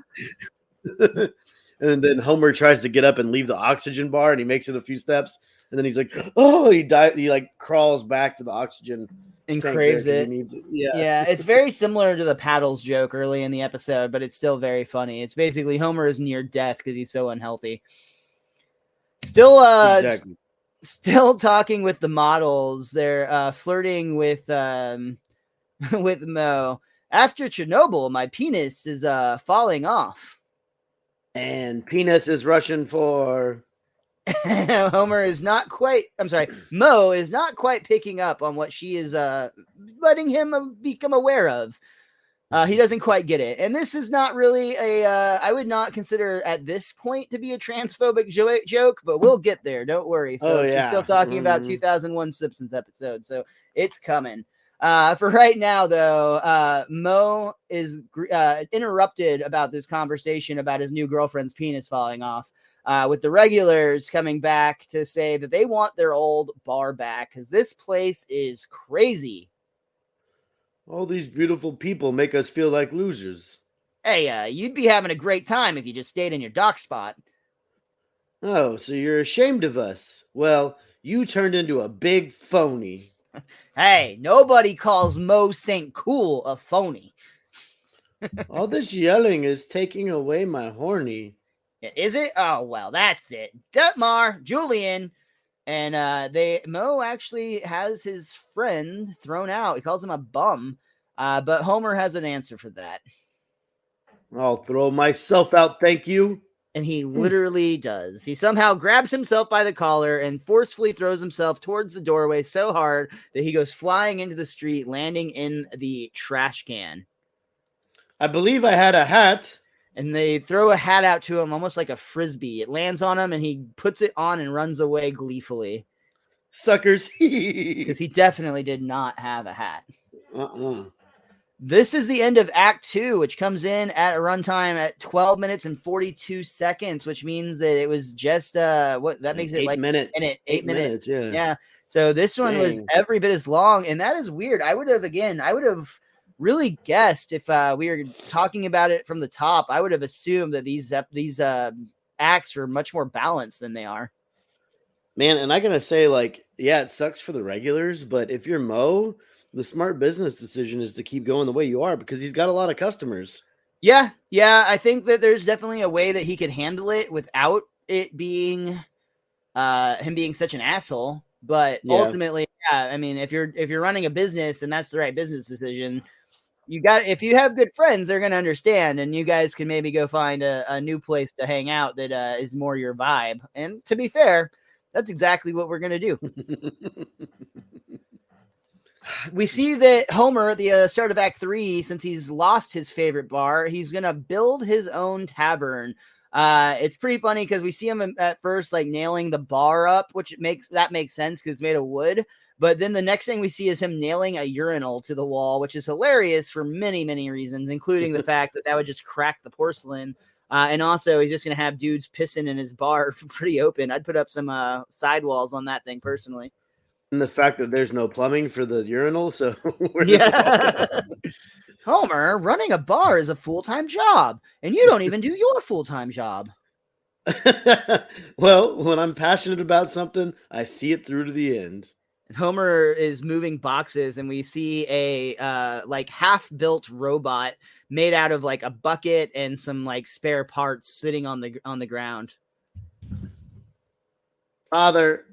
And then Homer tries to get up and leave the Oxygen Bar, and he makes it a few steps. And then he's like, oh, he died. He like crawls back to the oxygen and craves it. Yeah, it's very similar to the paddles joke early in the episode, but it's still very funny. It's basically Homer is near death because he's so unhealthy. Still talking with the models. They're flirting with Moe. After Chernobyl, my penis is falling off. And penis is Russian for... Moe is not quite picking up on what she is letting him become aware of. He doesn't quite get it. And this is not really I would not consider at this point to be a transphobic joke, but we'll get there. Don't worry, folks. Oh, yeah. We're still talking about 2001 Simpsons episode, so it's coming. For right now, though, Moe is interrupted about this conversation about his new girlfriend's penis falling off. With the regulars coming back to say that they want their old bar back because this place is crazy. All these beautiful people make us feel like losers. Hey, you'd be having a great time if you just stayed in your dock spot. Oh, so you're ashamed of us. Well, You turned into a big phony. Hey, nobody calls Moe St. Cool a phony. All this yelling is taking away my horny. Is it? Oh, well, that's it. Detmar, Julian, and Moe actually has his friend thrown out. He calls him a bum, but Homer has an answer for that. I'll throw myself out, thank you. And he literally does. He somehow grabs himself by the collar and forcefully throws himself towards the doorway so hard that he goes flying into the street, landing in the trash can. I believe I had a hat. And they throw a hat out to him almost like a frisbee. It lands on him and he puts it on and runs away gleefully. Suckers. Because he definitely did not have a hat. This is the end of Act 2, which comes in at a runtime at 12 minutes and 42 seconds, which means that it was just what that makes it like 8 minutes. Yeah. So this one was every bit as long, and that is weird. I would have really guessed if we were talking about it from the top. I would have assumed that these acts were much more balanced than they are. Man, and I gotta say, like, yeah, it sucks for the regulars, but if you're Moe, the smart business decision is to keep going the way you are because he's got a lot of customers. Yeah. I think that there's definitely a way that he could handle it without it being him being such an asshole. But ultimately, I mean, if you're running a business and that's the right business decision, if you have good friends, they're going to understand, and you guys can maybe go find a new place to hang out that is more your vibe. And to be fair, that's exactly what we're going to do. We see that Homer, at the start of Act 3, since he's lost his favorite bar, he's going to build his own tavern. It's pretty funny because we see him at first like nailing the bar up, which makes sense because it's made of wood. But then the next thing we see is him nailing a urinal to the wall, which is hilarious for many, many reasons, including the fact that would just crack the porcelain. And also, he's just going to have dudes pissing in his bar pretty open. I'd put up some sidewalls on that thing personally. And the fact that there's no plumbing for the urinal, so Homer, running a bar is a full-time job, and you don't even do your full-time job. Well, when I'm passionate about something, I see it through to the end. Homer is moving boxes, and we see a like half-built robot made out of like a bucket and some like spare parts sitting on the ground. Father,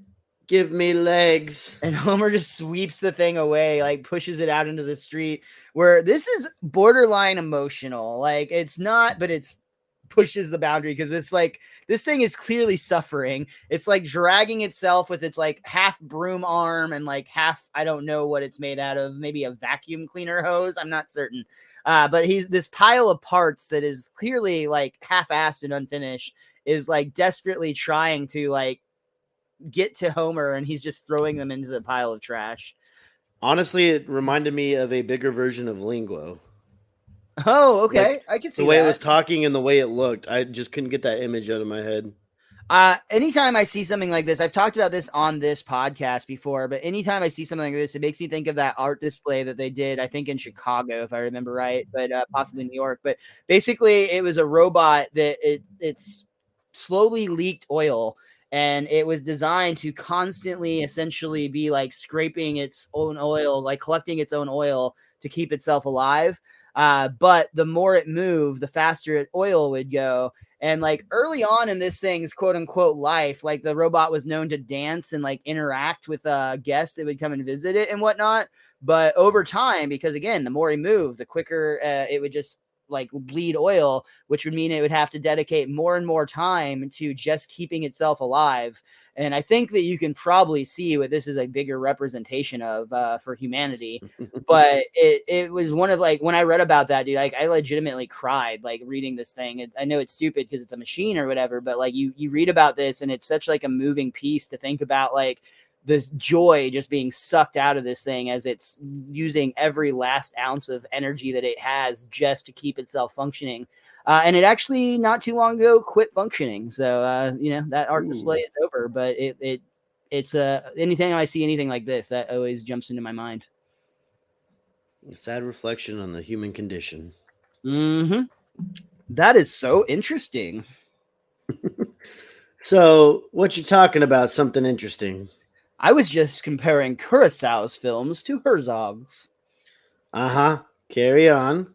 give me legs. And Homer just sweeps the thing away, like pushes it out into the street, where this is borderline emotional. Like it's not, but it's pushes the boundary because it's like this thing is clearly suffering. It's like dragging itself with its like half broom arm and like half, I don't know what it's made out of, maybe a vacuum cleaner hose. I'm not certain. But he's this pile of parts that is clearly like half-assed and unfinished is like desperately trying to like get to Homer, and he's just throwing them into the pile of trash. Honestly, it reminded me of a bigger version of Linguo. Oh, okay. Like, I can see the way that. It was talking and the way it looked. I just couldn't get that image out of my head. Anytime I see something like this, I've talked about this on this podcast before, but anytime I see something like this, it makes me think of that art display that they did, I think in Chicago, if I remember right, but possibly New York. But basically, it was a robot that it's slowly leaked oil. And it was designed to constantly essentially be like scraping its own oil, like collecting its own oil to keep itself alive. But the more it moved, the faster oil would go. And like early on in this thing's quote unquote life, like the robot was known to dance and like interact with guests that would come and visit it and whatnot. But over time, because again, the more he moved, the quicker it would just like bleed oil, which would mean it would have to dedicate more and more time to just keeping itself alive. And I think that you can probably see what this is a bigger representation of for humanity. But it was one of like, when I read about that, dude, like I legitimately cried, like reading this thing. I know it's stupid because it's a machine or whatever, but like you read about this and it's such like a moving piece to think about, like this joy just being sucked out of this thing as it's using every last ounce of energy that it has just to keep itself functioning. And it actually not too long ago quit functioning. So, that art display is over, but it's anything I see anything like this, that always jumps into my mind. A sad reflection on the human condition. Mm-hmm. That is so interesting. So what you talking about? Something interesting. I was just comparing Kurosawa's films to Herzog's. Uh-huh. Carry on.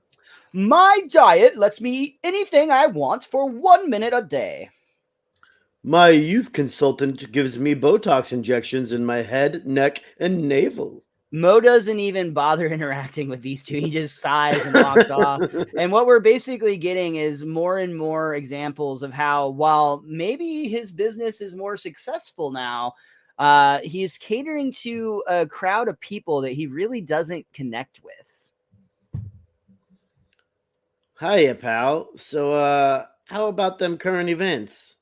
My diet lets me eat anything I want for 1 minute a day. My youth consultant gives me Botox injections in my head, neck, and navel. Moe doesn't even bother interacting with these two. He just sighs and walks off. And what we're basically getting is more and more examples of how, while maybe his business is more successful now, he's catering to a crowd of people that he really doesn't connect with. Hiya, pal. So, how about them current events?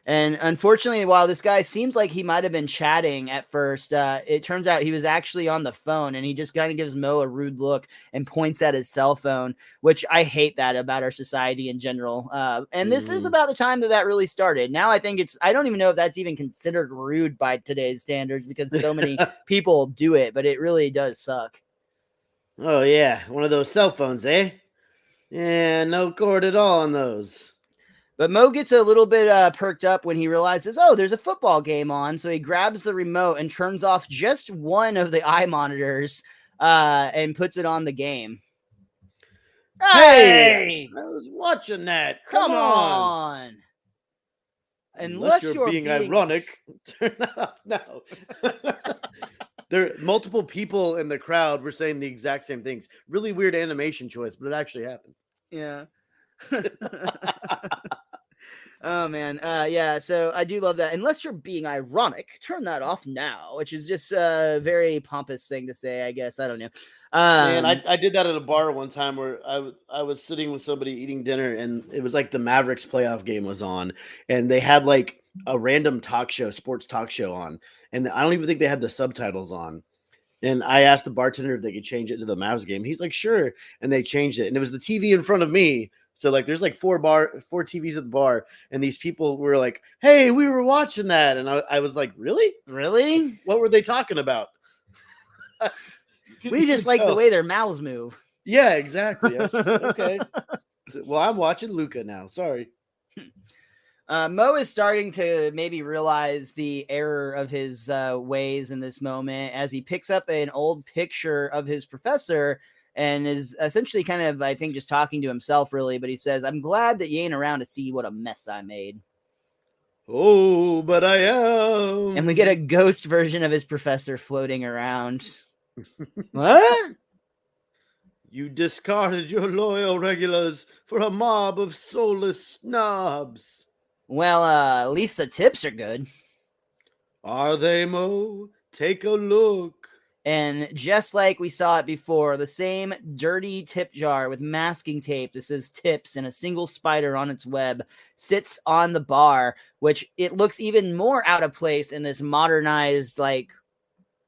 And unfortunately, while this guy seems like he might have been chatting at first, it turns out he was actually on the phone, and he just kind of gives Moe a rude look and points at his cell phone, which I hate that about our society in general. And this is about the time that really started. Now I think I don't even know if that's even considered rude by today's standards because so many people do it, but it really does suck. Oh, yeah. One of those cell phones, eh? Yeah, no cord at all on those. But Moe gets a little bit perked up when he realizes, oh, there's a football game on. So he grabs the remote and turns off just one of the eye monitors and puts it on the game. Hey! I was watching that. Come on. Unless you're being ironic, turn that off now. There multiple people in the crowd were saying the exact same things. Really weird animation choice, but it actually happened. Yeah. Oh, man. Yeah, so I do love that. Unless you're being ironic, turn that off now, which is just a very pompous thing to say, I guess. I don't know. Man, I did that at a bar one time where I was sitting with somebody eating dinner, and it was like the Mavericks playoff game was on, and they had like a random sports talk show on, and I don't even think they had the subtitles on. And I asked the bartender if they could change it to the Mavs game. He's like, sure. And they changed it. And it was the TV in front of me. So like there's like four TVs at the bar. And these people were like, hey, we were watching that. And I was like, really? Really? What were they talking about? We just like the way their mouths move. Yeah, exactly. Okay. Well, I'm watching Luca now. Sorry. Moe is starting to maybe realize the error of his ways in this moment as he picks up an old picture of his professor and is essentially kind of, I think, just talking to himself, really. But he says, I'm glad that you ain't around to see what a mess I made. Oh, but I am. And we get a ghost version of his professor floating around. What? You discarded your loyal regulars for a mob of soulless snobs. Well, at least the tips are good. Are they, Moe? Take a look. And just like we saw it before, the same dirty tip jar with masking tape that says tips and a single spider on its web sits on the bar, which it looks even more out of place in this modernized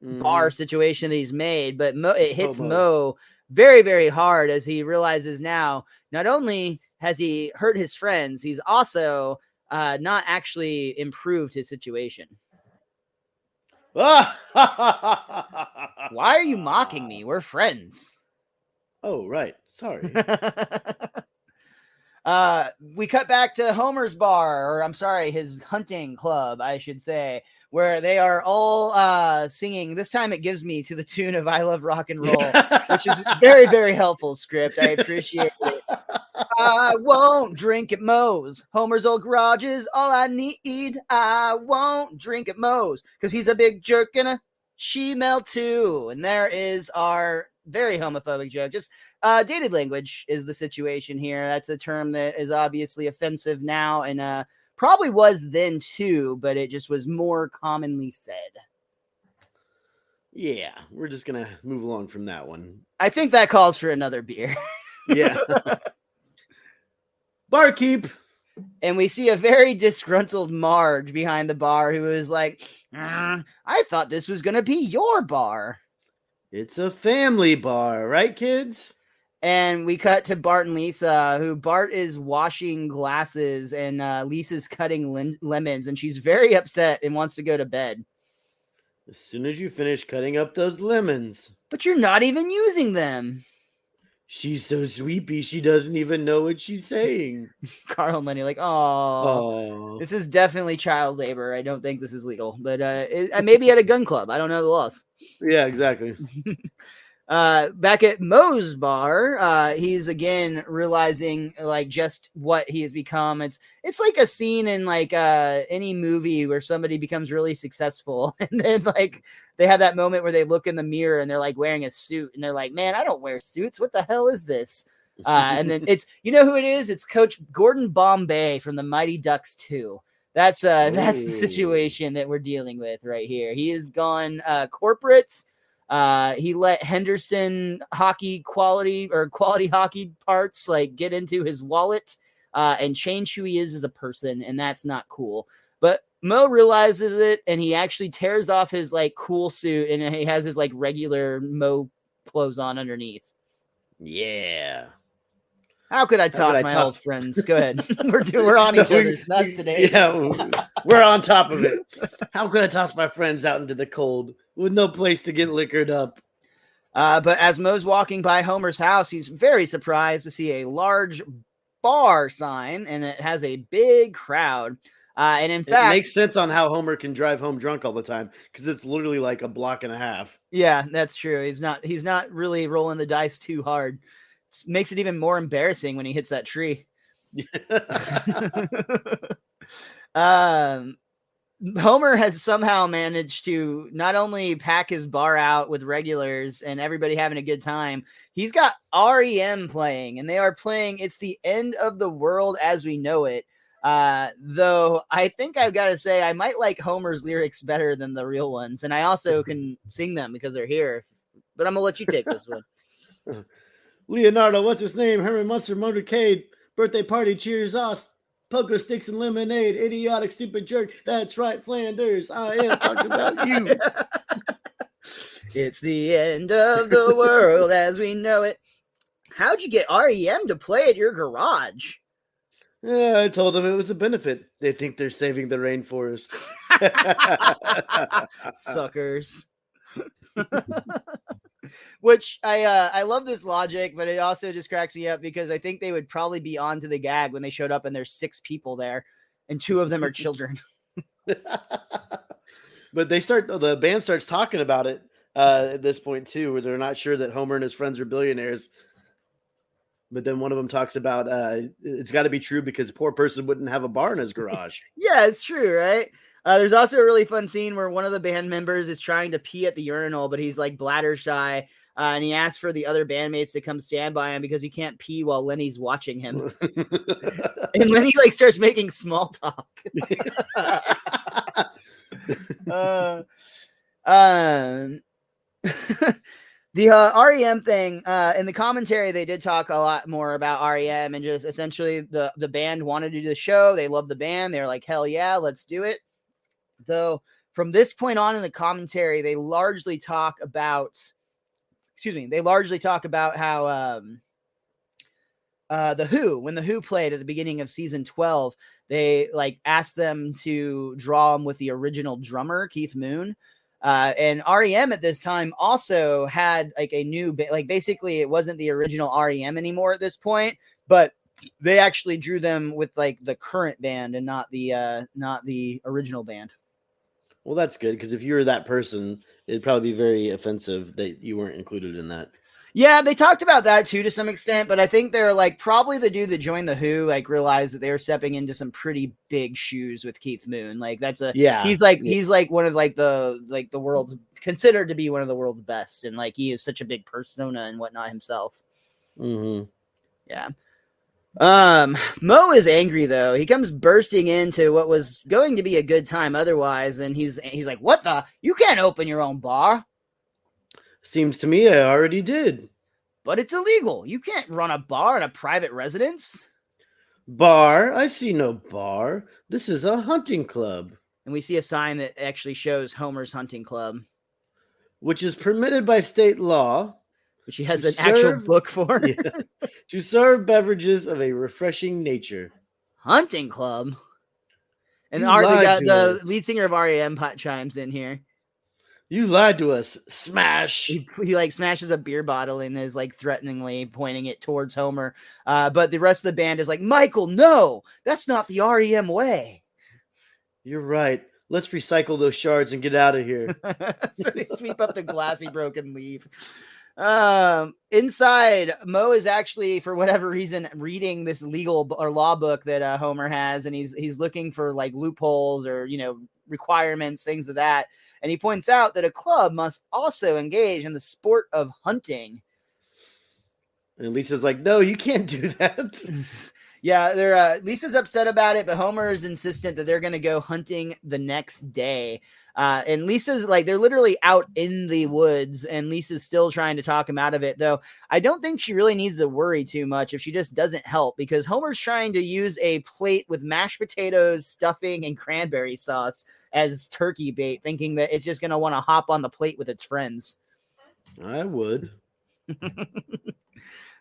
bar situation that he's made. But it hits Moe very, very hard as he realizes now, not only has he hurt his friends, he's also not actually improved his situation. Why are you mocking me? We're friends. Oh, right. Sorry. We cut back to Homer's bar, or I'm sorry, his hunting club, I should say, where they are all singing. This time it gives me to the tune of I Love Rock and Roll, which is very, very helpful script. I appreciate it. I won't drink at Moe's. Homer's old garage is all I need. I won't drink at Moe's because he's a big jerk and a she-male too. And there is our very homophobic joke. Just dated language is the situation here. That's a term that is obviously offensive now and probably was then too, but it just was more commonly said. Yeah, we're just going to move along from that one. I think that calls for another beer. Yeah. Barkeep. And we see a very disgruntled Marge behind the bar who is like, I thought this was going to be your bar. It's a family bar, right, kids? And we cut to Bart and Lisa, who Bart is washing glasses and Lisa's cutting lemons. And she's very upset and wants to go to bed. As soon as you finish cutting up those lemons. But you're not even using them. She's so sweepy, she doesn't even know what she's saying. Carl and Lenny like, oh, Oh, this is definitely child labor. I don't think this is legal, but maybe at a gun club. I don't know the laws. yeah, exactly. Back at Moe's bar, he's again realizing like just what he has become. It's like a scene in like any movie where somebody becomes really successful and then like they have that moment where they look in the mirror and they're like wearing a suit and they're like, man, I don't wear suits. What the hell is this? And then it's, you know who it is? It's Coach Gordon Bombay from the Mighty Ducks 2. That's the situation that we're dealing with right here. He has gone corporate. He let Henderson quality hockey parts like get into his wallet and change who he is as a person, and that's not cool. But Moe realizes it, and he actually tears off his like cool suit, and he has his like regular Moe clothes on underneath. Yeah. How could I toss my old friends? Go ahead. We're on each other's nuts today. Yeah, we're on top of it. How could I toss my friends out into the cold with no place to get liquored up? But as Moe's walking by Homer's house, he's very surprised to see a large bar sign, and it has a big crowd. And in fact, it makes sense on how Homer can drive home drunk all the time because it's literally like a block and a half. Yeah, that's true. He's not really rolling the dice too hard. Makes it even more embarrassing when he hits that tree. Homer has somehow managed to not only pack his bar out with regulars and everybody having a good time, he's got REM playing, and they are playing It's the End of the World as We Know It. Though I think I've got to say I might like Homer's lyrics better than the real ones, and I also can sing them because they're here. But I'm gonna let you take this one. Leonardo, what's his name? Herman Munster Motorcade. Birthday party, cheers us. Poker sticks and lemonade. Idiotic, stupid jerk. That's right, Flanders. I am talking about you. It's the end of the world as we know it. How'd you get REM to play at your garage? Yeah, I told them it was a benefit. They think they're saving the rainforest. Suckers. Which I love this logic, but it also just cracks me up because I think they would probably be on to the gag when they showed up and there's 6 people there and 2 of them are children. But the band starts talking about it at this point too, where they're not sure that Homer and his friends are billionaires. But then one of them talks about it's got to be true because a poor person wouldn't have a bar in his garage. Yeah, it's true, right? There's also a really fun scene where one of the band members is trying to pee at the urinal, but he's like bladder shy, and he asks for the other bandmates to come stand by him because he can't pee while Lenny's watching him. And Lenny like starts making small talk. The REM thing, in the commentary, they did talk a lot more about REM and just essentially the band wanted to do the show. They love the band. They're like, hell yeah, let's do it. Though from this point on in the commentary, they largely talk about how the Who, when the Who played at the beginning of season 12, they like asked them to draw them with the original drummer, Keith Moon. And REM at this time also had like a new, like basically it wasn't the original REM anymore at this point, but they actually drew them with like the current band and not the original band. Well, that's good because if you were that person, it'd probably be very offensive that you weren't included in that. Yeah, they talked about that too to some extent, but I think they're like probably the dude that joined the Who like realized that they were stepping into some pretty big shoes with Keith Moon. Like he's like one of like the world's considered to be one of the world's best, and like he is such a big persona and whatnot himself. Mm-hmm. Yeah. Moe is angry though. He comes bursting into what was going to be a good time otherwise, and he's like, "What the? You can't open your own bar." Seems to me I already did. But it's illegal. You can't run a bar in a private residence. Bar? I see no bar. This is a hunting club. And we see a sign that actually shows Homer's hunting club, which is permitted by state law. Which he has an actual book for. Yeah, to serve beverages of a refreshing nature. Hunting club? And the lead singer of REM chimes in here. You lied to us. Smash. He like smashes a beer bottle and is like threateningly pointing it towards Homer. But the rest of the band is like, Michael, no, that's not the REM way. You're right. Let's recycle those shards and get out of here. So they sweep up the glass he broke and leave. Inside, Moe is actually, for whatever reason, reading this legal or law book that Homer has, and he's looking for like loopholes or requirements, things of that. And he points out that a club must also engage in the sport of hunting. And Lisa's like, no, you can't do that. Yeah, Lisa's upset about it, but Homer is insistent that they're going to go hunting the next day. And Lisa's like, they're literally out in the woods, and Lisa's still trying to talk him out of it, though I don't think she really needs to worry too much if she just doesn't help, because Homer's trying to use a plate with mashed potatoes, stuffing, and cranberry sauce as turkey bait, thinking that it's just going to want to hop on the plate with its friends. I would.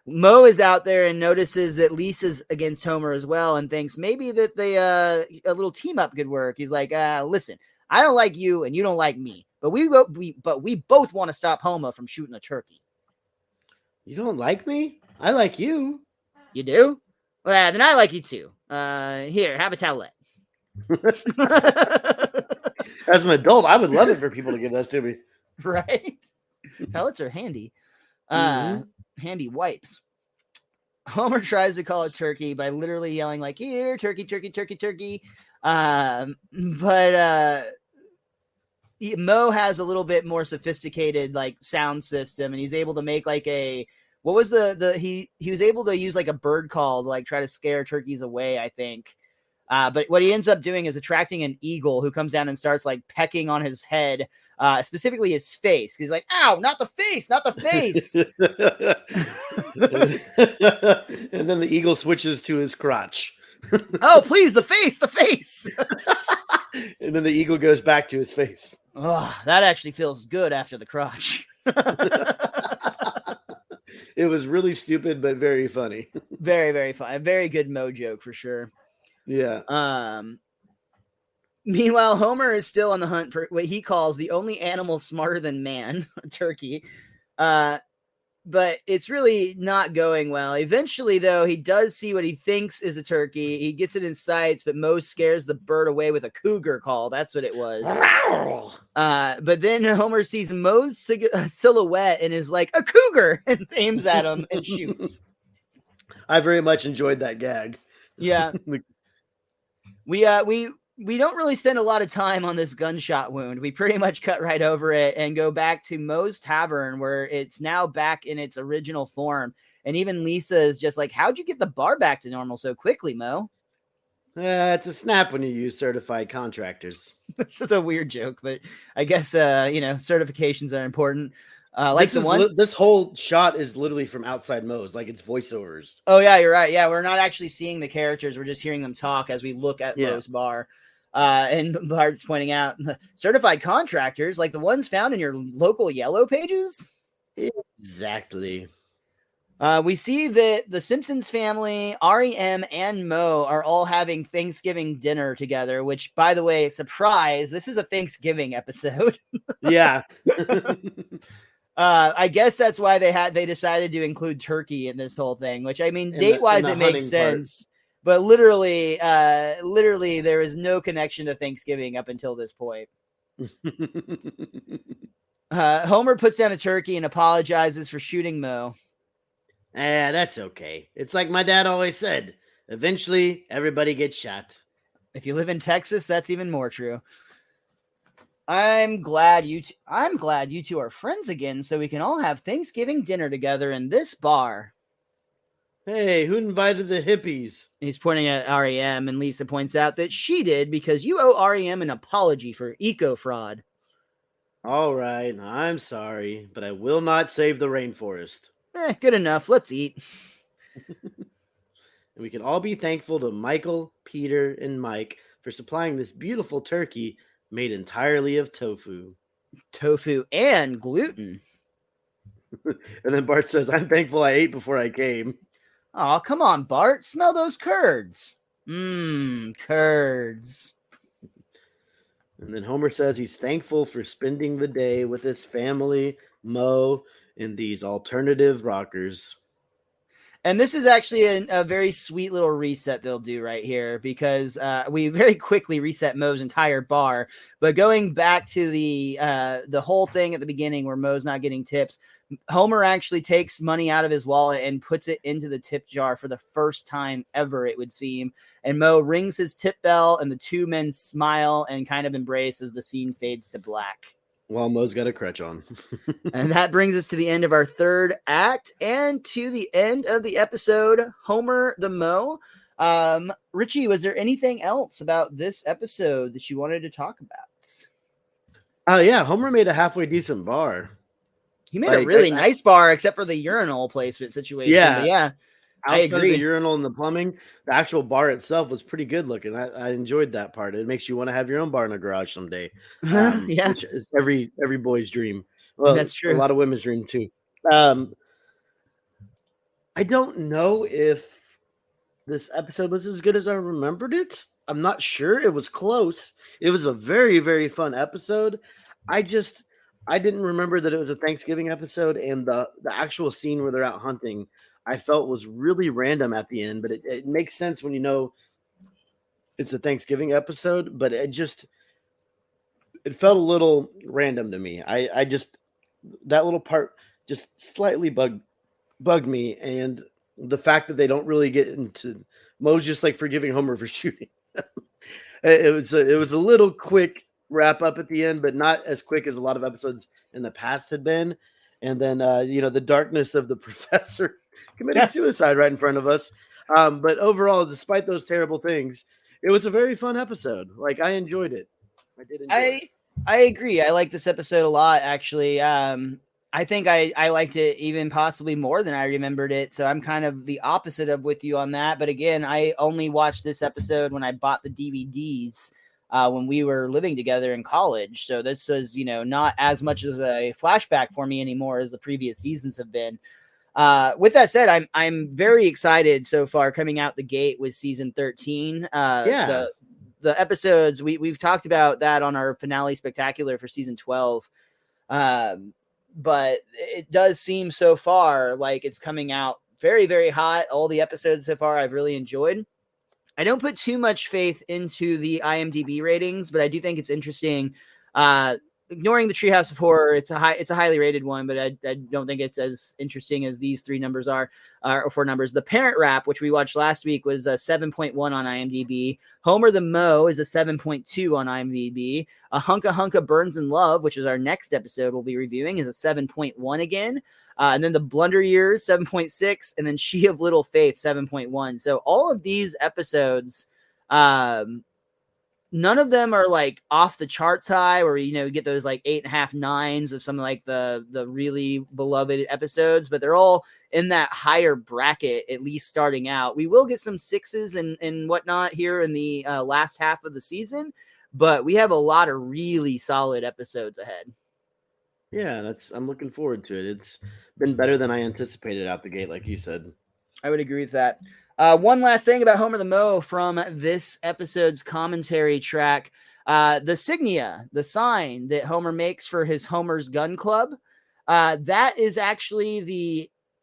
Moe is out there and notices that Lisa's against Homer as well, and thinks maybe that they a little team up could work. He's like, listen, I don't like you and you don't like me, but we both want to stop Homer from shooting a turkey. You don't like me? I like you. You do? Well, then I like you too. Here, have a towelette. As an adult, I would love it for people to give this to me. Right? Towelettes are handy. Handy wipes. Homer tries to call it turkey by literally yelling like, here, turkey, turkey, turkey, turkey. But Moe has a little bit more sophisticated like sound system, and he's able to make like he was able to use like a bird call to like try to scare turkeys away, I think. But what he ends up doing is attracting an eagle who comes down and starts like pecking on his head, specifically his face. He's like, ow, not the face, not the face. And then the eagle switches to his crotch. Oh, please, the face, the face. And then the eagle goes back to his face. Oh, that actually feels good after the crotch. It was really stupid, but very funny. Very, very fun. A very good Moe joke for sure. Yeah. Meanwhile, Homer is still on the hunt for what he calls the only animal smarter than man, a turkey. But it's really not going well. Eventually, though, he does see what he thinks is a turkey. He gets it in sights, but Moe scares the bird away with a cougar call. That's what it was. But then Homer sees Moe's silhouette and is like, a cougar, and aims at him and shoots. I very much enjoyed that gag. Yeah. We don't really spend a lot of time on this gunshot wound. We pretty much cut right over it and go back to Moe's Tavern, where it's now back in its original form. And even Lisa is just like, how'd you get the bar back to normal so quickly, Moe? It's a snap when you use certified contractors. This is a weird joke, but I guess, certifications are important. This whole shot is literally from outside Moe's, like it's voiceovers. Oh, yeah, you're right. Yeah, we're not actually seeing the characters. We're just hearing them talk as we look at Moe's bar. And Bart's pointing out certified contractors, like the ones found in your local yellow pages. Exactly. We see that the Simpsons family, REM, and Moe are all having Thanksgiving dinner together, which, by the way, surprise, this is a Thanksgiving episode. Yeah. I guess that's why they decided to include turkey in this whole thing, which, I mean, date-wise, it makes sense. Part. But literally, there is no connection to Thanksgiving up until this point. Homer puts down a turkey and apologizes for shooting Moe. That's okay. It's like my dad always said, eventually everybody gets shot. If you live in Texas, that's even more true. I'm glad you two are friends again, so we can all have Thanksgiving dinner together in this bar. Hey, who invited the hippies? He's pointing at REM, and Lisa points out that she did because you owe REM an apology for eco-fraud. All right, I'm sorry, but I will not save the rainforest. Good enough. Let's eat. And we can all be thankful to Michael, Peter, and Mike for supplying this beautiful turkey made entirely of tofu. Tofu and gluten. And then Bart says, I'm thankful I ate before I came. Oh, come on, Bart. Smell those curds. Curds. And then Homer says he's thankful for spending the day with his family, Moe, and these alternative rockers. And this is actually a very sweet little reset they'll do right here, because we very quickly reset Moe's entire bar. But going back to the whole thing at the beginning where Moe's not getting tips, Homer actually takes money out of his wallet and puts it into the tip jar for the first time ever, it would seem. And Moe rings his tip bell, and the two men smile and kind of embrace as the scene fades to black. While Moe's got a crutch on. And that brings us to the end of our third act and to the end of the episode, Homer the Moe. Richie, was there anything else about this episode that you wanted to talk about? Oh, yeah. Homer made a halfway decent bar. He made a really nice bar, except for the urinal placement situation. Yeah. But yeah. I agree. The urinal and the plumbing, the actual bar itself was pretty good looking. I enjoyed that part. It makes you want to have your own bar in a garage someday. Yeah, which is every boy's dream. Well, that's true. A lot of women's dream too. I don't know if this episode was as good as I remembered it. I'm not sure. It was close. It was a very, very fun episode. I didn't remember that it was a Thanksgiving episode, and the actual scene where they're out hunting, I felt was really random at the end, but it makes sense when you know it's a Thanksgiving episode, but it felt a little random to me. I just, that little part just slightly bugged me. And the fact that they don't really get into, Moe's just like forgiving Homer for shooting. It was a little quick wrap up at the end, but not as quick as a lot of episodes in the past had been. And then, the darkness of the professor committing suicide right in front of us. But overall, despite those terrible things, it was a very fun episode. Like, I enjoyed it. I did enjoy it. I agree. I like this episode a lot, actually. I think I liked it even possibly more than I remembered it. So I'm kind of the opposite of with you on that. But again, I only watched this episode when I bought the DVDs when we were living together in college. So this was, not as much as a flashback for me anymore as the previous seasons have been. With that said, I'm very excited so far coming out the gate with season 13. The episodes we've talked about that on our finale spectacular for season 12. But it does seem so far like it's coming out very, very hot. All the episodes so far I've really enjoyed. I don't put too much faith into the IMDb ratings, but I do think it's interesting. Ignoring the Treehouse of Horror, it's a highly rated one, but I don't think it's as interesting as these three numbers are, or four numbers. The Parent Rap, which we watched last week, was a 7.1 on IMDb. Homer the Moe is a 7.2 on IMDb. A Hunka Hunka Burns in Love, which is our next episode we'll be reviewing, is a 7.1 again. And then the Blunder Years, 7.6, and then She of Little Faith, 7.1. So all of these episodes, none of them are like off the charts high where, get those like 8.5, 9s of some like the really beloved episodes, but they're all in that higher bracket, at least starting out. We will get some 6s and whatnot here in the last half of the season, but we have a lot of really solid episodes ahead. Yeah, I'm looking forward to it. It's been better than I anticipated out the gate, like you said. I would agree with that. One last thing about Homer the Moe from this episode's commentary track. The signia, the sign that Homer makes for his Homer's Gun Club, that is actually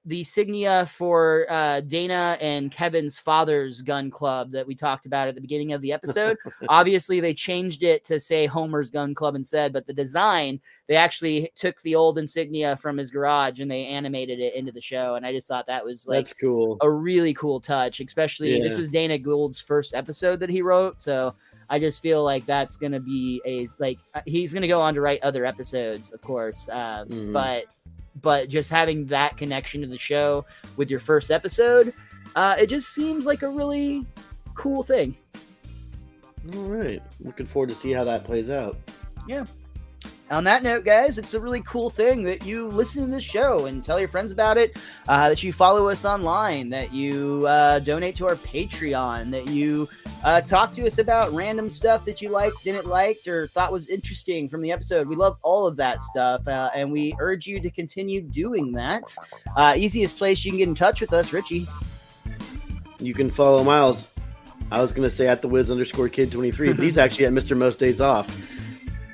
the signia for Dana and Kevin's father's gun club that we talked about at the beginning of the episode. Obviously, they changed it to say Homer's Gun Club instead, but the design, they actually took the old insignia from his garage and they animated it into the show. And I just thought that was like that's cool. A really cool touch, especially this was Dana Gould's first episode that he wrote. So I just feel like that's going to be he's going to go on to write other episodes, of course. But just having that connection to the show with your first episode, it just seems like a really cool thing. All right. Looking forward to see how that plays out. Yeah. On that note, guys, it's a really cool thing that you listen to this show and tell your friends about it, that you follow us online, that you donate to our Patreon, that you talk to us about random stuff that you liked, didn't like, or thought was interesting from the episode. We love all of that stuff, and we urge you to continue doing that. Easiest place you can get in touch with us, Richie. You can follow Miles. I was going to say at the Wiz_Kid23, but he's actually at Mr. Most Days Off.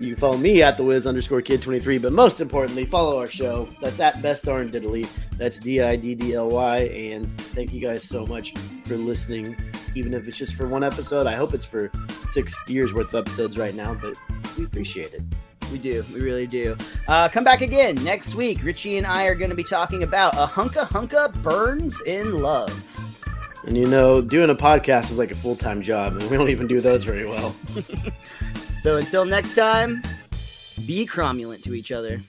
You can follow me at @thewiz_kid23, but most importantly, follow our show. That's at Best Darn Diddly. That's DIDDLY. And thank you guys so much for listening, even if it's just for one episode. I hope it's for 6 years worth of episodes right now, but we appreciate it. We do. We really do. Come back again next week. Richie and I are going to be talking about a hunka burns in love. And doing a podcast is like a full-time job, and we don't even do those very well. So until next time, be cromulent to each other.